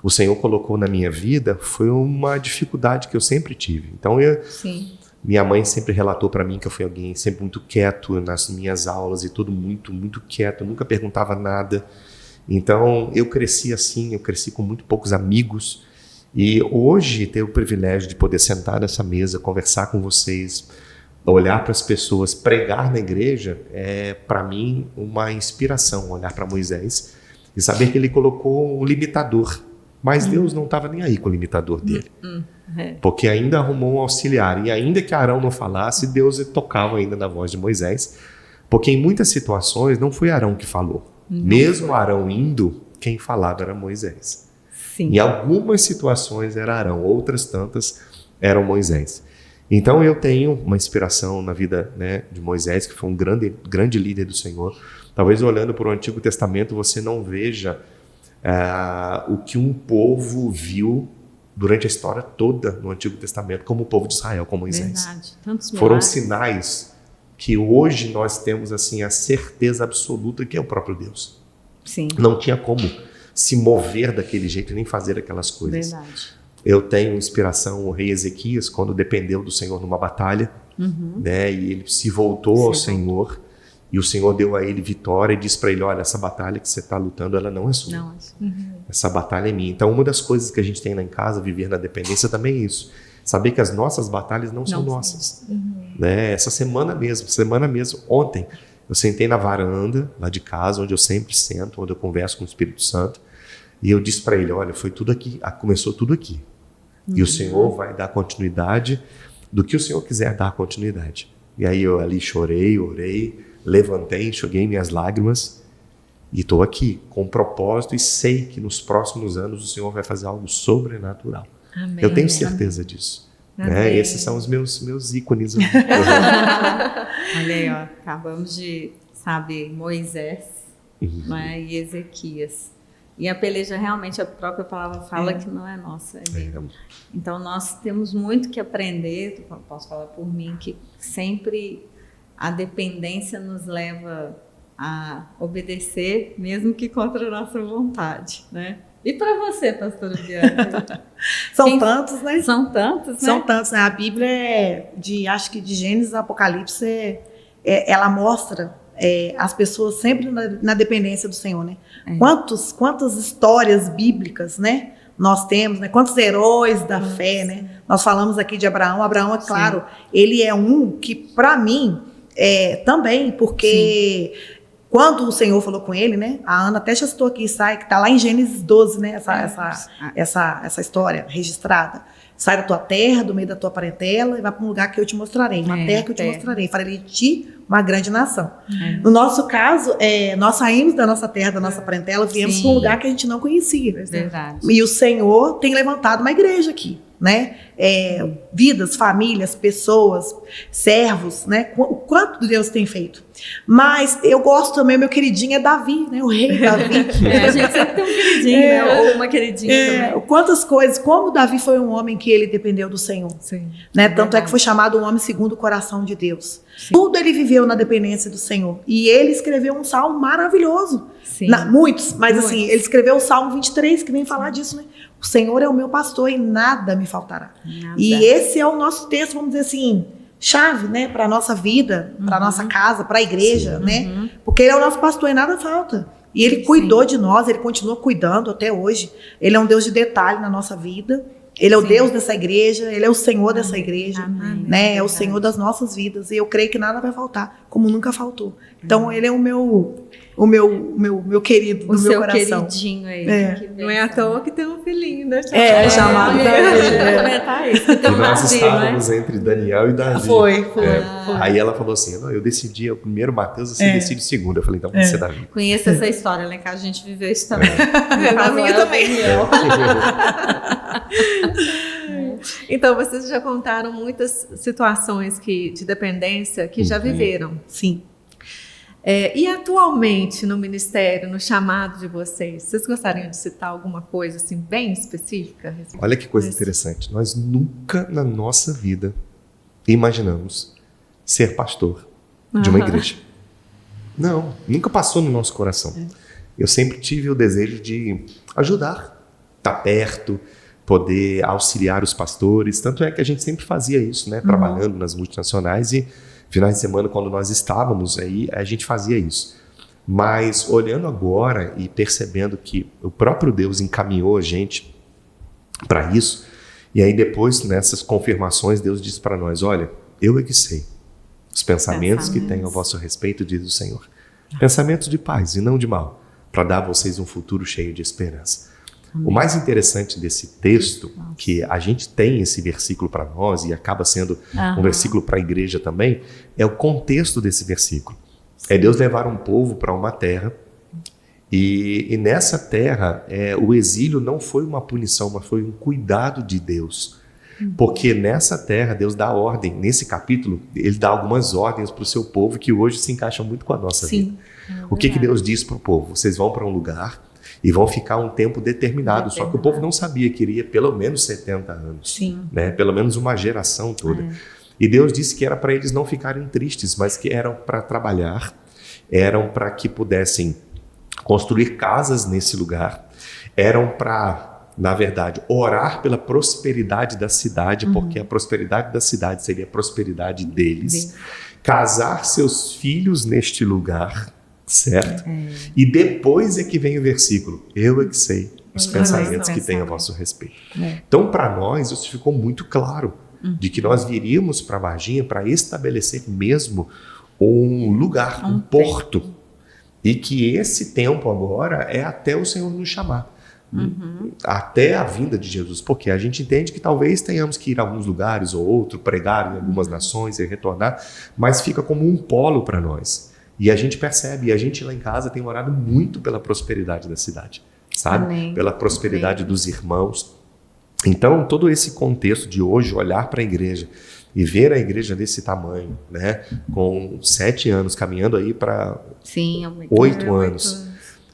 o Senhor colocou na minha vida foi uma dificuldade que eu sempre tive. Então, Sim. minha mãe sempre relatou para mim que eu fui alguém sempre muito quieto nas minhas aulas e tudo muito, muito quieto, nunca perguntava nada. Então, eu cresci assim, eu cresci com muito poucos amigos. E hoje, ter o privilégio de poder sentar nessa mesa, conversar com vocês, olhar para as pessoas, pregar na igreja, é para mim uma inspiração, olhar para Moisés e saber que ele colocou um limitador. Mas Deus não estava nem aí com o limitador dele. Porque ainda arrumou um auxiliar. E ainda que Arão não falasse, Deus tocava ainda na voz de Moisés. Porque em muitas situações não foi Arão que falou. Mesmo Arão indo, quem falava era Moisés. Sim. Em algumas situações era Arão, outras tantas eram Moisés. Então eu tenho uma inspiração na vida, né, de Moisés, que foi um grande líder do Senhor. Talvez olhando para o Antigo Testamento você não veja o que um povo viu durante a história toda no Antigo Testamento, como o povo de Israel, com Moisés. Verdade. Tantos Foram milagres. sinais que hoje nós temos assim a certeza absoluta que é o próprio Deus. Sim. Não tinha como se mover daquele jeito nem fazer aquelas coisas. Verdade. Eu tenho inspiração o rei Ezequias, quando dependeu do Senhor numa batalha, né, e ele se voltou ao Senhor, e o Senhor deu a ele vitória e disse para ele, olha, essa batalha que você está lutando, ela não é sua. Não, Essa batalha é minha. Então, uma das coisas que a gente tem lá em casa, viver na dependência, também é isso. Saber que as nossas batalhas não são nossas. Né? Essa semana mesmo, ontem, eu sentei na varanda lá de casa, onde eu sempre sento, onde eu converso com o Espírito Santo, e eu disse para ele, olha, foi tudo aqui, começou tudo aqui. E o Senhor vai dar continuidade do que o Senhor quiser dar continuidade. E aí eu ali chorei, orei, levantei, enxuguei minhas lágrimas e estou aqui com propósito e sei que nos próximos anos o Senhor vai fazer algo sobrenatural. Amém. Eu tenho certeza disso. Né? Esses são os meus ícones. Olha aí, ó, acabamos de saber Moisés, né, e Ezequias. E a peleja realmente, a própria palavra fala que não é nossa. Então nós temos muito que aprender, posso falar por mim, que sempre a dependência nos leva a obedecer, mesmo que contra a nossa vontade, né? E para você, pastora Bianca? São tantos, né? São tantos, né? São tantos, né? A Bíblia acho que de Gênesis a Apocalipse, ela mostra as pessoas sempre na dependência do Senhor, né? Quantas histórias bíblicas, né? Nós temos, né? Quantos heróis da fé, né? Nós falamos aqui de Abraão. Abraão, é claro, ele é um que, para mim, também, porque quando o Senhor falou com ele, né? A Ana até já citou aqui, sai, que está lá em Gênesis 12, né? Essa história registrada. Sai da tua terra, do meio da tua parentela, e vai para um lugar que eu te mostrarei, uma terra que eu te mostrarei. Farei de ti uma grande nação. No nosso caso, nós saímos da nossa terra, da nossa parentela, viemos para um lugar que a gente não conhecia. Verdade. E o Senhor tem levantado uma igreja aqui, né? Vidas, famílias, pessoas, servos, né? O quanto Deus tem feito. Mas eu gosto também, meu queridinho é Davi, né? O rei Davi. A gente sempre tem um queridinho, né? Ou uma queridinha também. Quantas coisas, como Davi foi um homem que ele dependeu do Senhor. Né? Tanto é que foi chamado um homem segundo o coração de Deus. Tudo ele viveu na dependência do Senhor. E ele escreveu um salmo maravilhoso. Muitos, mas assim, ele escreveu o Salmo 23, que vem falar disso, né? O Senhor é o meu pastor e nada me faltará. E esse é o nosso texto, vamos dizer assim, chave, né, para a nossa vida, para a nossa casa, para a igreja, né? Porque ele é o nosso pastor e nada falta. E ele cuidou de nós, ele continua cuidando até hoje. Ele é um Deus de detalhe na nossa vida. Ele é o Deus dessa igreja, ele é o Senhor dessa igreja, né? É o Senhor das nossas vidas. E eu creio que nada vai faltar, como nunca faltou. Então, ele é o meu querido, do meu coração. O seu queridinho aí. Não é à toa que tem um filhinho, né? Chamado Davi. E nós estávamos entre Daniel e Davi. Foi. Aí ela falou assim, não, eu decidi o primeiro Mateus, você decide o segundo. Eu falei, então vai ser Davi. Conheço essa história, né? Que a gente viveu isso também. Na minha também. Então, vocês já contaram muitas situações de dependência que já viveram. Sim. E atualmente no ministério, no chamado de vocês gostariam de citar alguma coisa assim bem específica? Olha que coisa interessante. Nós nunca na nossa vida imaginamos ser pastor de uma igreja. Não, nunca passou no nosso coração. Eu sempre tive o desejo de ajudar, estar perto, poder auxiliar os pastores. Tanto é que a gente sempre fazia isso, né? Trabalhando nas multinacionais e finais de semana, quando nós estávamos aí, a gente fazia isso. Mas olhando agora e percebendo que o próprio Deus encaminhou a gente para isso, e aí depois, nessas confirmações, Deus disse para nós, olha, eu é que sei os pensamentos que tenho a vosso respeito, diz o Senhor. Pensamentos de paz e não de mal, para dar a vocês um futuro cheio de esperança. O mais interessante desse texto, que a gente tem esse versículo para nós e acaba sendo um versículo para a igreja também, é o contexto desse versículo. É Deus levar um povo para uma terra e nessa terra o exílio não foi uma punição, mas foi um cuidado de Deus. Porque nessa terra Deus dá ordem, nesse capítulo ele dá algumas ordens para o seu povo que hoje se encaixam muito com a nossa vida. O que Deus diz para o povo? Vocês vão para um lugar e vão ficar um tempo determinado. Só que o povo não sabia que iria pelo menos 70 anos. Né? Pelo menos uma geração toda. E Deus disse que era para eles não ficarem tristes, mas que eram para trabalhar, eram para que pudessem construir casas nesse lugar, eram para, na verdade, orar pela prosperidade da cidade, porque a prosperidade da cidade seria a prosperidade deles, casar seus filhos neste lugar, certo? E depois é que vem o versículo, eu é que sei os pensamentos que tenho a vosso respeito. Então, para nós, isso ficou muito claro, de que nós viríamos para Varginha para estabelecer mesmo um lugar, um porto, e que esse tempo agora é até o Senhor nos chamar, até a vinda de Jesus, porque a gente entende que talvez tenhamos que ir a alguns lugares ou outro, pregar em algumas nações e retornar, mas fica como um polo para nós. E a gente percebe, e a gente lá em casa tem orado muito pela prosperidade da cidade, sabe? Amém. Pela prosperidade dos irmãos. Então, todo esse contexto de hoje, olhar para a igreja e ver a igreja desse tamanho, né? Com 7 anos, caminhando aí para 8 anos.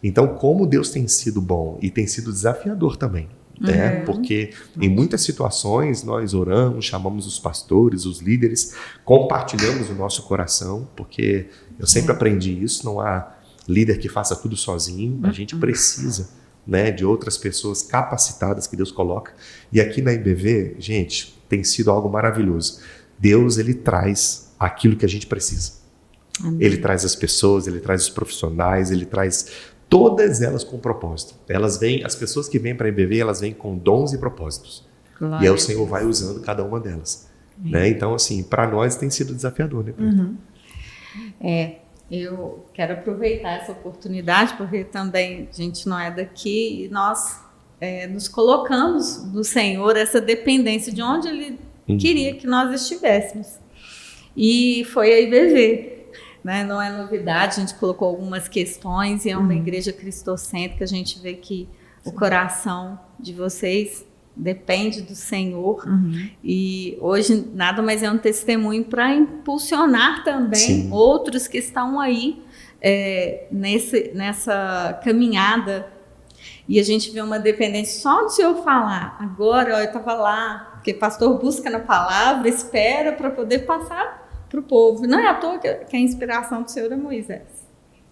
Então, como Deus tem sido bom e tem sido desafiador também. Né? Porque em muitas situações nós oramos, chamamos os pastores, os líderes, compartilhamos o nosso coração, porque eu sempre aprendi isso, não há líder que faça tudo sozinho, a gente precisa, né, de outras pessoas capacitadas que Deus coloca. E aqui na IBV, gente, tem sido algo maravilhoso. Deus, ele traz aquilo que a gente precisa. Amém. Ele traz as pessoas, ele traz os profissionais, ele traz todas elas com propósito. Elas vêm, as pessoas que vêm para a IBV, elas vêm com dons e propósitos. Glória E aí a o Senhor Deus. vai usando cada uma delas. Né? Então, assim, para nós tem sido desafiador, né, Pedro? Eu quero aproveitar essa oportunidade, porque também a gente não é daqui e nós nos colocamos no Senhor, essa dependência de onde Ele queria que nós estivéssemos. E foi a IBV, né? Não é novidade, a gente colocou algumas questões e é uma igreja cristocêntrica, a gente vê que o coração de vocês depende do Senhor. E hoje nada mais é um testemunho para impulsionar também Sim. outros que estão aí nessa caminhada. E a gente vê uma dependência só do Senhor falar. Agora, ó, eu estava lá, porque pastor busca na palavra, espera para poder passar para o povo. Não é à toa que a inspiração do Senhor é Moisés,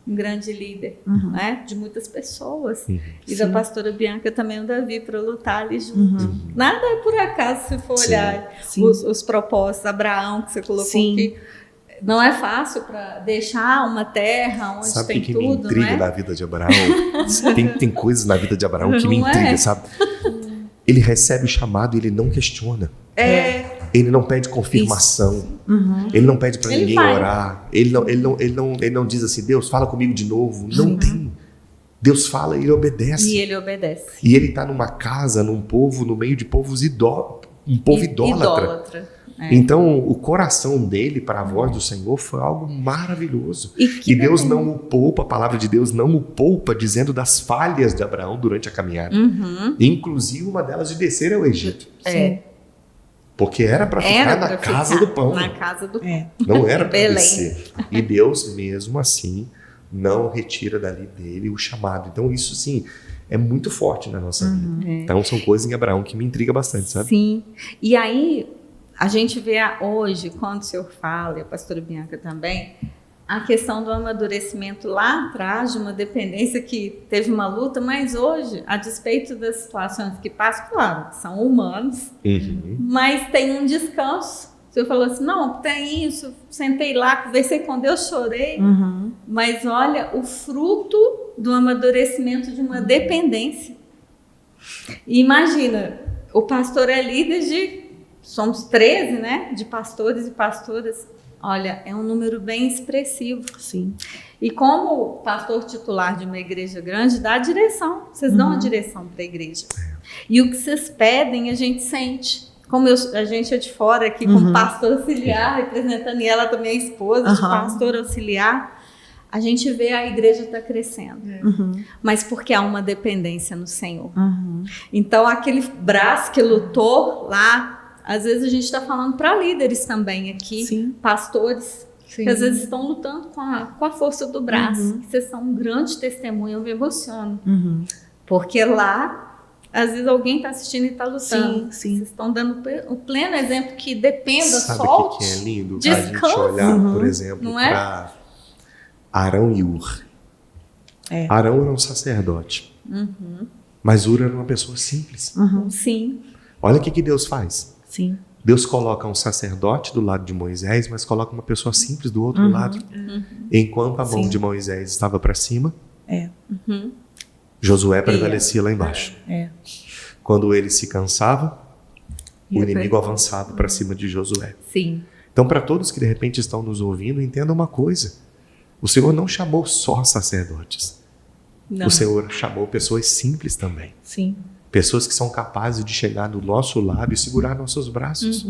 um grande líder, né, de muitas pessoas. E da pastora Bianca também, o Davi, para lutar ali junto. Nada é por acaso, se for olhar os propósitos. Abraão, que você colocou aqui. Não é fácil para deixar uma terra onde Sabe tem o que tudo, me intriga não é? na vida de Abraão? tem coisas na vida de Abraão que me Não é? intriga, sabe? Ele recebe o chamado e ele não questiona. Ele não pede confirmação. Ele não pede para Ele ninguém vai. orar. Ele não diz assim, Deus, fala comigo de novo. Não tem. Deus fala e ele obedece. E ele obedece. E ele está numa casa, num povo, no meio de povos um povo idólatra. Então, o coração dele para a voz do Senhor foi algo maravilhoso. E Deus não o poupa, a palavra de Deus não o poupa, dizendo das falhas de Abraão durante a caminhada. Inclusive, uma delas de descer ao Egito. Porque era para ficar na casa do pão. Na casa do pão. Não era para Belém. descer. E Deus, mesmo assim, não retira dali dele o chamado. Então, isso, sim, é muito forte na nossa vida. Então, são coisas em Abraão que me intriga bastante, sabe? Sim. E aí, a gente vê hoje, quando o senhor fala, e a pastora Bianca também, a questão do amadurecimento lá atrás, de uma dependência que teve uma luta, mas hoje, a despeito das situações que passam, claro, são humanos, mas tem um descanso. O senhor falou assim, não, tem isso, sentei lá, conversei com Deus, chorei, mas olha, o fruto do amadurecimento de uma dependência. E imagina, o pastor é líder somos 13, né, de pastores e pastoras. Olha, é um número bem expressivo. Sim. E como pastor titular de uma igreja grande, dá a direção. Vocês dão a direção para a igreja. E o que vocês pedem, a gente sente. Como a gente é de fora aqui, como pastor auxiliar, representando, e ela também é esposa de pastor auxiliar, a gente vê a igreja está crescendo. Mas porque há uma dependência no Senhor. Então, aquele braço que lutou lá, às vezes a gente está falando para líderes também aqui, pastores, que às vezes estão lutando com a força do braço. Vocês são um grande testemunho, eu me emociono. Porque lá, às vezes alguém está assistindo e está lutando. Vocês estão dando o pleno exemplo que dependa, Sabe solte. o que é lindo? Descansa. A gente olhar, por exemplo, Não é? para Arão e Ur. Arão era um sacerdote, mas Ur era uma pessoa simples. Sim. Olha o que Deus faz. Sim. Deus coloca um sacerdote do lado de Moisés, mas coloca uma pessoa simples do outro lado. Enquanto a mão de Moisés estava para cima, Josué prevalecia lá embaixo. Quando ele se cansava, o inimigo avançava para cima de Josué. Sim. Então, para todos que de repente estão nos ouvindo, entenda uma coisa. O Senhor não chamou só sacerdotes. Não. O Senhor chamou pessoas simples também. Sim. Pessoas que são capazes de chegar do nosso lado e segurar nossos braços.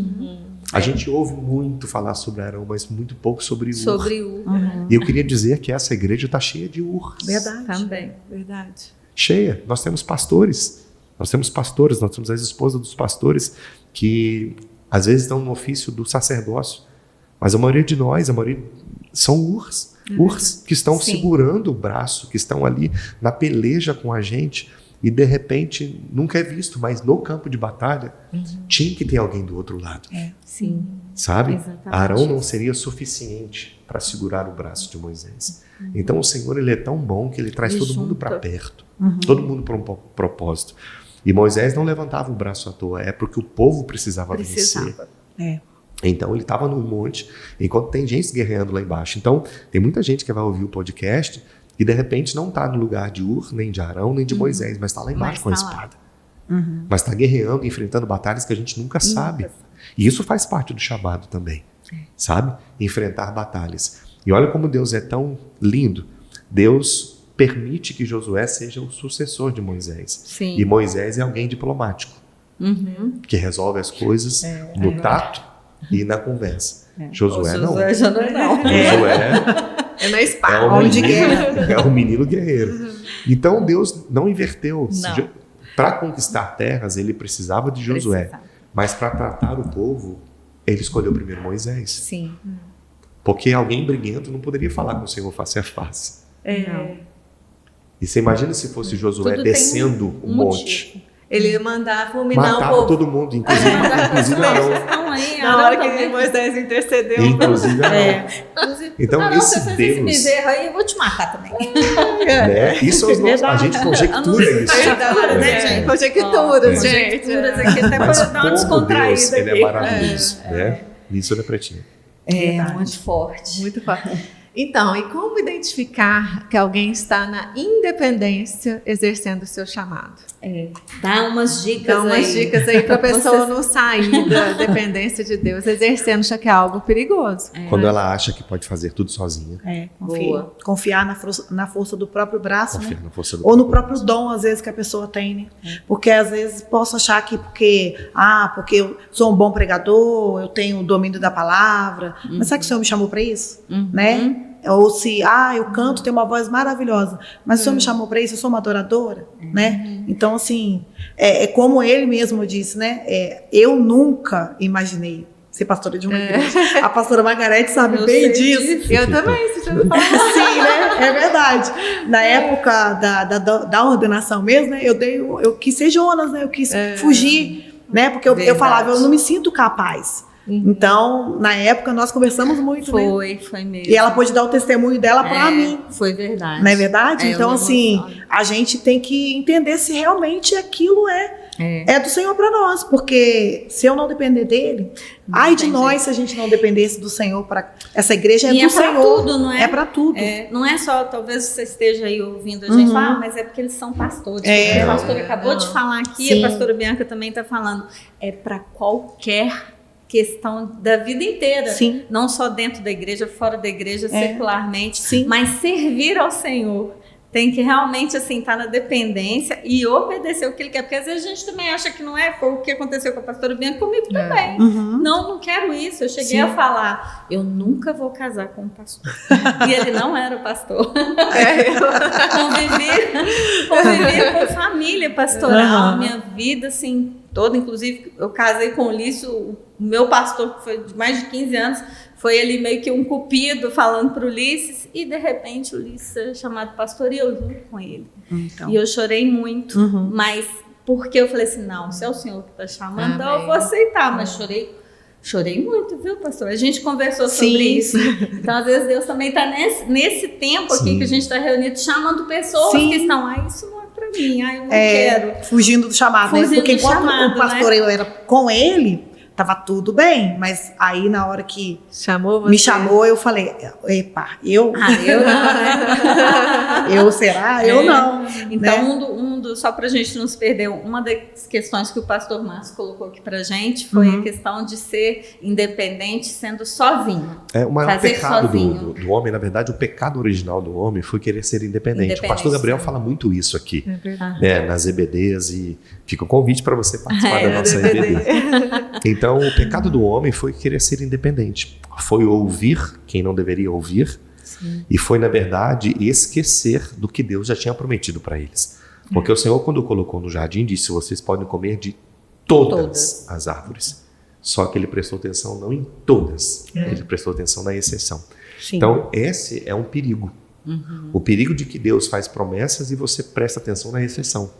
A gente ouve muito falar sobre Arão, mas muito pouco sobre Ur. Sobre o E eu queria dizer que essa igreja está cheia de Ur. Verdade. também. Verdade. Cheia. Nós temos pastores. Nós temos pastores, nós temos as esposas dos pastores que às vezes estão no ofício do sacerdócio. Mas a maioria de nós, são Urs. Urs que estão Sim. segurando o braço, que estão ali na peleja com a gente. E de repente, nunca é visto, mas no campo de batalha, tinha que ter alguém do outro lado. Sim. Sabe? Exatamente. Arão não seria suficiente para segurar o braço de Moisés. Então o Senhor, ele é tão bom que ele traz E todo mundo junta. para perto. Todo mundo para um propósito. E Moisés não levantava o braço à toa, é porque o povo precisava vencer. Precisava. Então ele estava no monte, enquanto tem gente guerreando lá embaixo. Então tem muita gente que vai ouvir o podcast e de repente não está no lugar de Ur, nem de Arão, nem de Moisés, mas está lá embaixo com a espada. Mas está guerreando, enfrentando batalhas que a gente nunca sabe. E isso faz parte do chamado também, sabe? Enfrentar batalhas. E olha como Deus é tão lindo. Deus permite que Josué seja o sucessor de Moisés. Sim. E Moisés é alguém diplomático, que resolve as coisas no tato e na conversa. Josué não. Josué já não é não. Josué É na espada. é um menino, é um menino guerreiro. Então Deus não inverteu. Para conquistar terras, ele precisava de Josué. Mas para tratar o povo, ele escolheu primeiro Moisés. Sim. Porque alguém briguento não poderia falar com o Senhor face a face. Não. E você imagina se fosse Josué Tudo tem descendo um monte. Ele ia mandar fulminar o Matava povo. todo mundo, inclusive Arão. Estão aí, Na Arão hora que também. Moisés intercedeu. Inclusive Arão. Então Arão, esse se você Deus, esse bezerro aí, eu vou te matar também. né? Isso a gente conjectura isso. Agora, né, É. gente? Conjecturas, É. gente. Conjecturas aqui, até Mas para dar uma como descontraída Deus, ele aqui. é maravilhoso, né? Isso, né, Pretinha? É, muito forte. Muito forte. Então, e como identificar que alguém está na independência exercendo o seu chamado? Dá umas dicas Dá umas aí. dicas aí para a pessoa Vocês- não sair da dependência de Deus, exercendo, já que é algo perigoso. Quando ela acha que pode fazer tudo sozinha, Boa. Confiar na força do próprio braço, né? confia na força do Ou no próprio próprio dom, às vezes, que a pessoa tem, né? Porque às vezes posso achar que porque eu sou um bom pregador, eu tenho o domínio da palavra, mas será que o Senhor me chamou para isso? Né? Ou se, eu canto, tenho uma voz maravilhosa, mas o Senhor me chamou para isso, eu sou uma adoradora, né? Então, assim, é como ele mesmo disse, né? Eu nunca imaginei ser pastora de uma igreja. A pastora Margarete sabe Eu bem sei disso. Eu também, você já falou. Sim, né? É verdade. Na época da ordenação mesmo, né? Eu quis ser Jonas, né? Eu quis fugir, né? Porque eu falava, eu não me sinto capaz. Então, na época, nós conversamos muito, né? Foi mesmo. E ela pôde dar o testemunho dela para mim. Foi verdade. Não é verdade? Então, eu me assim, emociono. a gente tem que entender se realmente aquilo é do Senhor para nós. Porque se eu não depender dele, ai de tem nós se a gente não dependesse do Senhor. Essa igreja E do é pra Senhor. tudo, não é? É para tudo. Não é só, talvez você esteja aí ouvindo a gente falar, mas é porque eles são pastores. É. A pastora acabou de falar aqui, Sim. a pastora Bianca também está falando. É para qualquer questão da vida inteira. Sim. Não só dentro da igreja, fora da igreja, secularmente. Sim. Mas servir ao Senhor. Tem que realmente, assim, estar na dependência e obedecer o que ele quer. Porque às vezes a gente também acha que não é. Foi o que aconteceu com a pastora Bianca, comigo também. Uhum. Não quero isso. Eu cheguei Sim. a falar, eu nunca vou casar com um pastor. E ele não era pastor. Convivi com família pastoral, Uhum. minha vida, assim, toda. Inclusive, eu casei com o Ulisses, o meu pastor, que foi de mais de 15 anos, foi ele meio que um cupido falando para o Ulisses. E, de repente, o Ulisses é chamado pastor e eu junto com ele. Então. E eu chorei muito, Uhum. mas porque eu falei assim, não, se é o Senhor que está chamando, então eu Amém. vou aceitar. Mas chorei muito, viu, pastor? A gente conversou sobre Sim, isso. Então, às vezes, Deus também está nesse tempo aqui Sim. que a gente está reunido, chamando pessoas Sim. que estão, isso não é para mim, eu não quero. Fugindo do chamado, né? Fugindo Porque do enquanto chamado, o pastor eu era com ele, tava tudo bem. Mas aí, na hora que Chamou você? me chamou, eu falei, epa, eu Eu não, né? eu será? Eu não. Então, né? só para a gente não se perder, uma das questões que o pastor Márcio colocou aqui para gente foi a questão de ser independente sendo sozinho. É, o maior Fazer pecado sozinho. do homem, na verdade, o pecado original do homem foi querer ser independente. O pastor Gabriel fala muito isso aqui, nas EBDs, e fica o convite para você participar da nossa EBD. Então, o pecado do homem foi querer ser independente. Foi ouvir quem não deveria ouvir. Sim. E foi, na verdade, esquecer do que Deus já tinha prometido para eles. Porque o Senhor, quando colocou no jardim, disse: vocês podem comer de todas as árvores. Só que ele prestou atenção não em todas, ele prestou atenção na exceção. Sim. Então, esse é um perigo. O perigo de que Deus faz promessas e você presta atenção na exceção.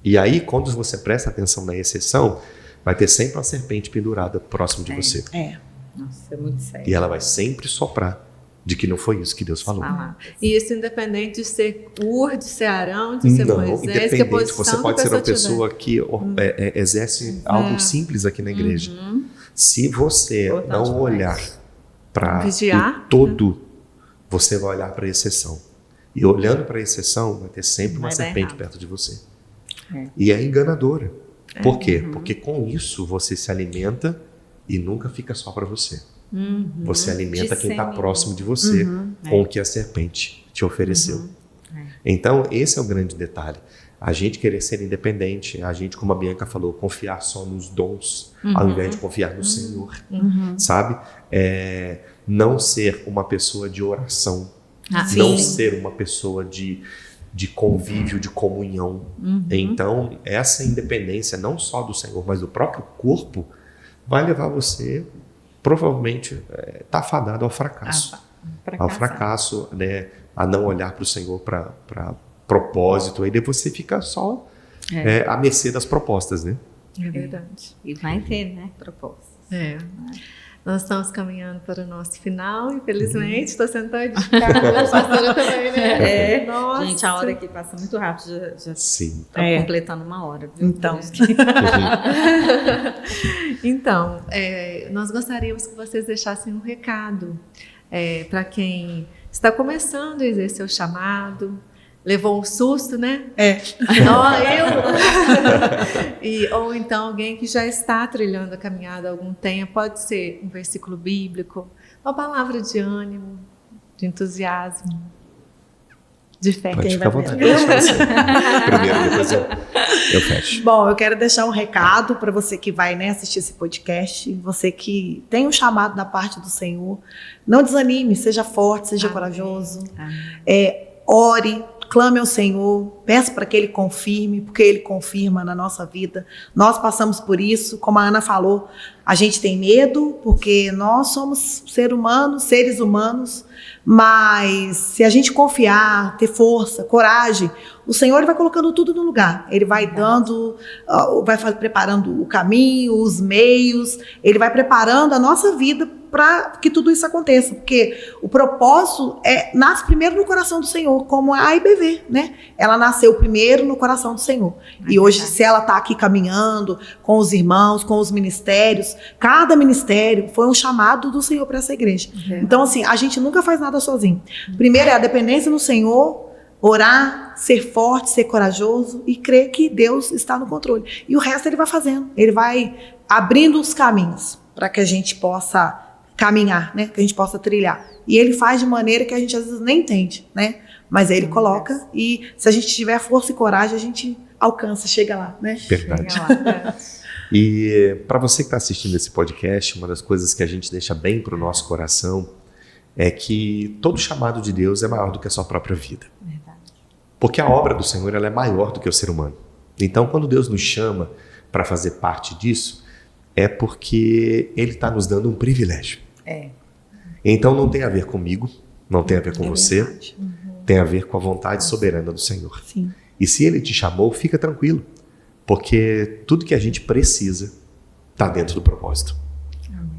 E aí, quando você presta atenção na exceção, vai ter sempre uma serpente pendurada próximo de você. Nossa, é muito sério. E ela vai sempre soprar de que não foi isso que Deus falou. E isso independente de ser Ur, de ser Arão, de ser Não, Moisés, que a independente. posição Você pode que a ser uma tiver. pessoa que exerce algo simples aqui na igreja. Se você Importante não demais. olhar para Vigiar. o todo, você vai olhar para a exceção. E olhando para a exceção, vai ter sempre uma Vai dar serpente errado. perto de você. É. E é enganadora. Por quê? Porque com isso você se alimenta e nunca fica só para você. Você alimenta quem está Dissemina. próximo de você com o que a serpente te ofereceu. Então, esse é o grande detalhe. A gente querer ser independente, a gente, como a Bianca falou, confiar só nos dons, ao invés de confiar no Senhor, sabe? Não ser uma pessoa de oração, não ser uma pessoa de convívio, de comunhão. Então, essa independência, não só do Senhor, mas do próprio corpo, vai levar você, provavelmente, tá fadado ao fracasso. Ao fracasso, né? A não olhar para o Senhor para propósito, aí depois você fica só à mercê das propostas, né? É verdade. E vai ter, né, propósito. Nós estamos caminhando para o nosso final, infelizmente. Estou sendo tão edificada, a pastora também, né? Nossa. Gente, a hora aqui passa muito rápido, já Sim. está completando 1 hora. Viu? Então. Então, nós gostaríamos que vocês deixassem um recado para quem está começando a exercer o chamado, levou um susto, né? Ou então alguém que já está trilhando a caminhada há algum tempo, pode ser um versículo bíblico, uma palavra de ânimo, de entusiasmo, de fé. Pode ficar à vontade. Primeiro, depois eu fecho. Bom, eu quero deixar um recado para você que vai, né, assistir esse podcast, você que tem um chamado da parte do Senhor. Não desanime, seja forte, seja corajoso. Ore, clame ao Senhor, peça para que Ele confirme, porque Ele confirma na nossa vida. Nós passamos por isso, como a Ana falou, a gente tem medo, porque nós somos seres humanos, mas se a gente confiar, ter força, coragem, o Senhor ele vai colocando tudo no lugar. Ele vai preparando o caminho, os meios, Ele vai preparando a nossa vida para que tudo isso aconteça, porque o propósito nasce primeiro no coração do Senhor, como a IBV, né? Ela nasceu primeiro no coração do Senhor. E hoje, se ela está aqui caminhando com os irmãos, com os ministérios, cada ministério foi um chamado do Senhor para essa igreja. Então, assim, a gente nunca faz nada sozinho. Primeiro é a dependência no Senhor, orar, ser forte, ser corajoso e crer que Deus está no controle. E o resto Ele vai fazendo. Ele vai abrindo os caminhos para que a gente possa caminhar, né? Que a gente possa trilhar. E Ele faz de maneira que a gente às vezes nem entende, né? Mas Ele coloca e se a gente tiver força e coragem, a gente alcança, chega lá, né? Verdade. Chega lá. E para você que está assistindo esse podcast, uma das coisas que a gente deixa bem para o nosso coração é que todo chamado de Deus é maior do que a sua própria vida. Verdade. Porque a obra do Senhor ela é maior do que o ser humano. Então, quando Deus nos chama para fazer parte disso, é porque Ele está nos dando um privilégio. Então, não tem a ver comigo, não tem a ver com você, tem a ver com a vontade soberana do Senhor. Sim. E se Ele te chamou, fica tranquilo, porque tudo que a gente precisa está dentro do propósito.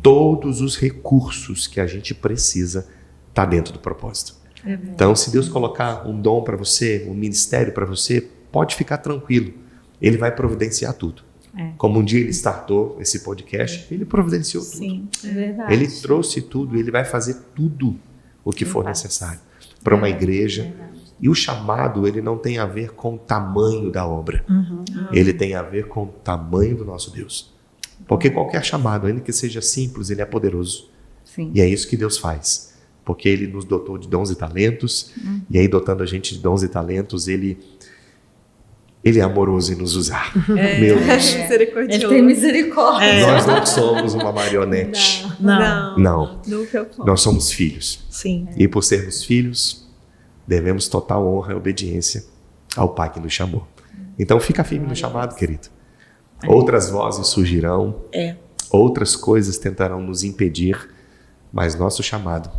Todos os recursos que a gente precisa está dentro do propósito. Então, se Deus colocar um dom para você, um ministério para você, pode ficar tranquilo. Ele vai providenciar tudo. Como um dia Ele startou esse podcast, Ele providenciou tudo. Sim. É verdade. Ele trouxe tudo, Ele vai fazer tudo o que for necessário para uma igreja. E o chamado, ele não tem a ver com o tamanho da obra. Ele tem a ver com o tamanho do nosso Deus. Porque qualquer chamado, ainda que seja simples, ele é poderoso. Sim. E é isso que Deus faz. Porque Ele nos dotou de dons e talentos. E aí, dotando a gente de dons e talentos, Ele é amoroso em nos usar. Meu Deus. Ele tem misericórdia. Nós não somos uma marionete. Não. Nunca fomos. Nós somos filhos. Sim. E por sermos filhos, devemos total honra e obediência ao Pai que nos chamou. Então fica firme no chamado, querido. Outras vozes surgirão, outras coisas tentarão nos impedir, mas nosso chamado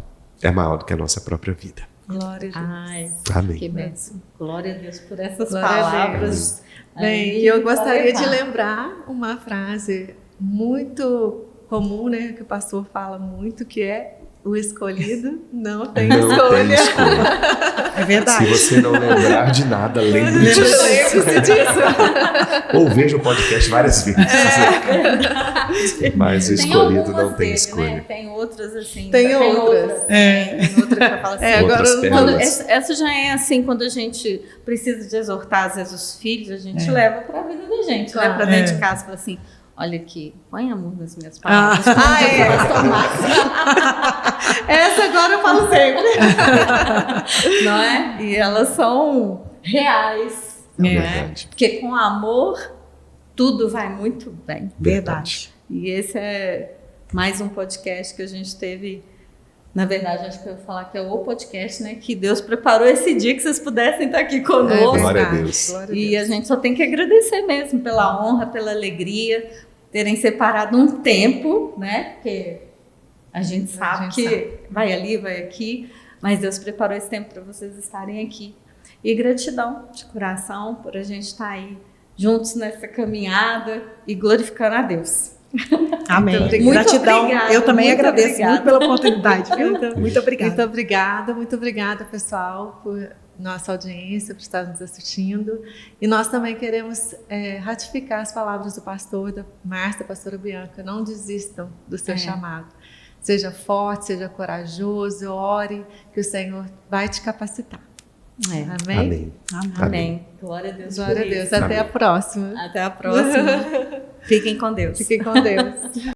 é maior do que a nossa própria vida. Glória a Deus. Ai, Amém. que bênção. Glória a Deus por essas Glória a palavras. Bem, e eu gostaria de lembrar uma frase muito comum, né, que o pastor fala muito, que é o escolhido não tem Não escolha. tem escolha. É verdade. Se você não lembrar de nada, lembre disso. Lembre-se disso. Ou veja o podcast várias vezes. Mas o escolhido não tem algumas escolha. dele, né? Tem outras assim. Tem outras. Tem outra que eu falo assim. Agora Outras Quando, pérolas. essa já é assim, quando a gente precisa de exortar, às vezes, os filhos, a gente leva para a vida da gente, Claro. né? Para dentro de casa, fala assim, olha aqui, põe amor nas minhas palavras. Essa agora eu falo sempre. Não é? E elas são reais. É né? verdade. Porque com amor, tudo vai muito bem. Verdade. E esse é mais um podcast que a gente teve. Na verdade, acho que eu vou falar que é o podcast, né? Que Deus preparou esse dia que vocês pudessem estar aqui conosco. Glória a verdade. Deus. Glória a E Deus. a gente só tem que agradecer mesmo pela honra, pela alegria, terem separado um tempo, né? Porque a gente sabe gente que sabe. vai ali, vai aqui, mas Deus preparou esse tempo para vocês estarem aqui. E gratidão de coração por a gente estar aí juntos nessa caminhada e glorificando a Deus. Amém. Muito Gratidão. obrigada, Eu também muito agradeço obrigada. muito pela oportunidade. Viu? Muito obrigada. Muito obrigada, pessoal, por nossa audiência, por estar nos assistindo. E nós também queremos ratificar as palavras do pastor, da Márcia, pastora Bianca. Não desistam do seu chamado. Seja forte, seja corajoso, ore, que o Senhor vai te capacitar. Amém? Amém. Amém. Glória a Deus. Glória a por Deus. isso. Até a próxima. Até a próxima. Fiquem com Deus. Fiquem com Deus.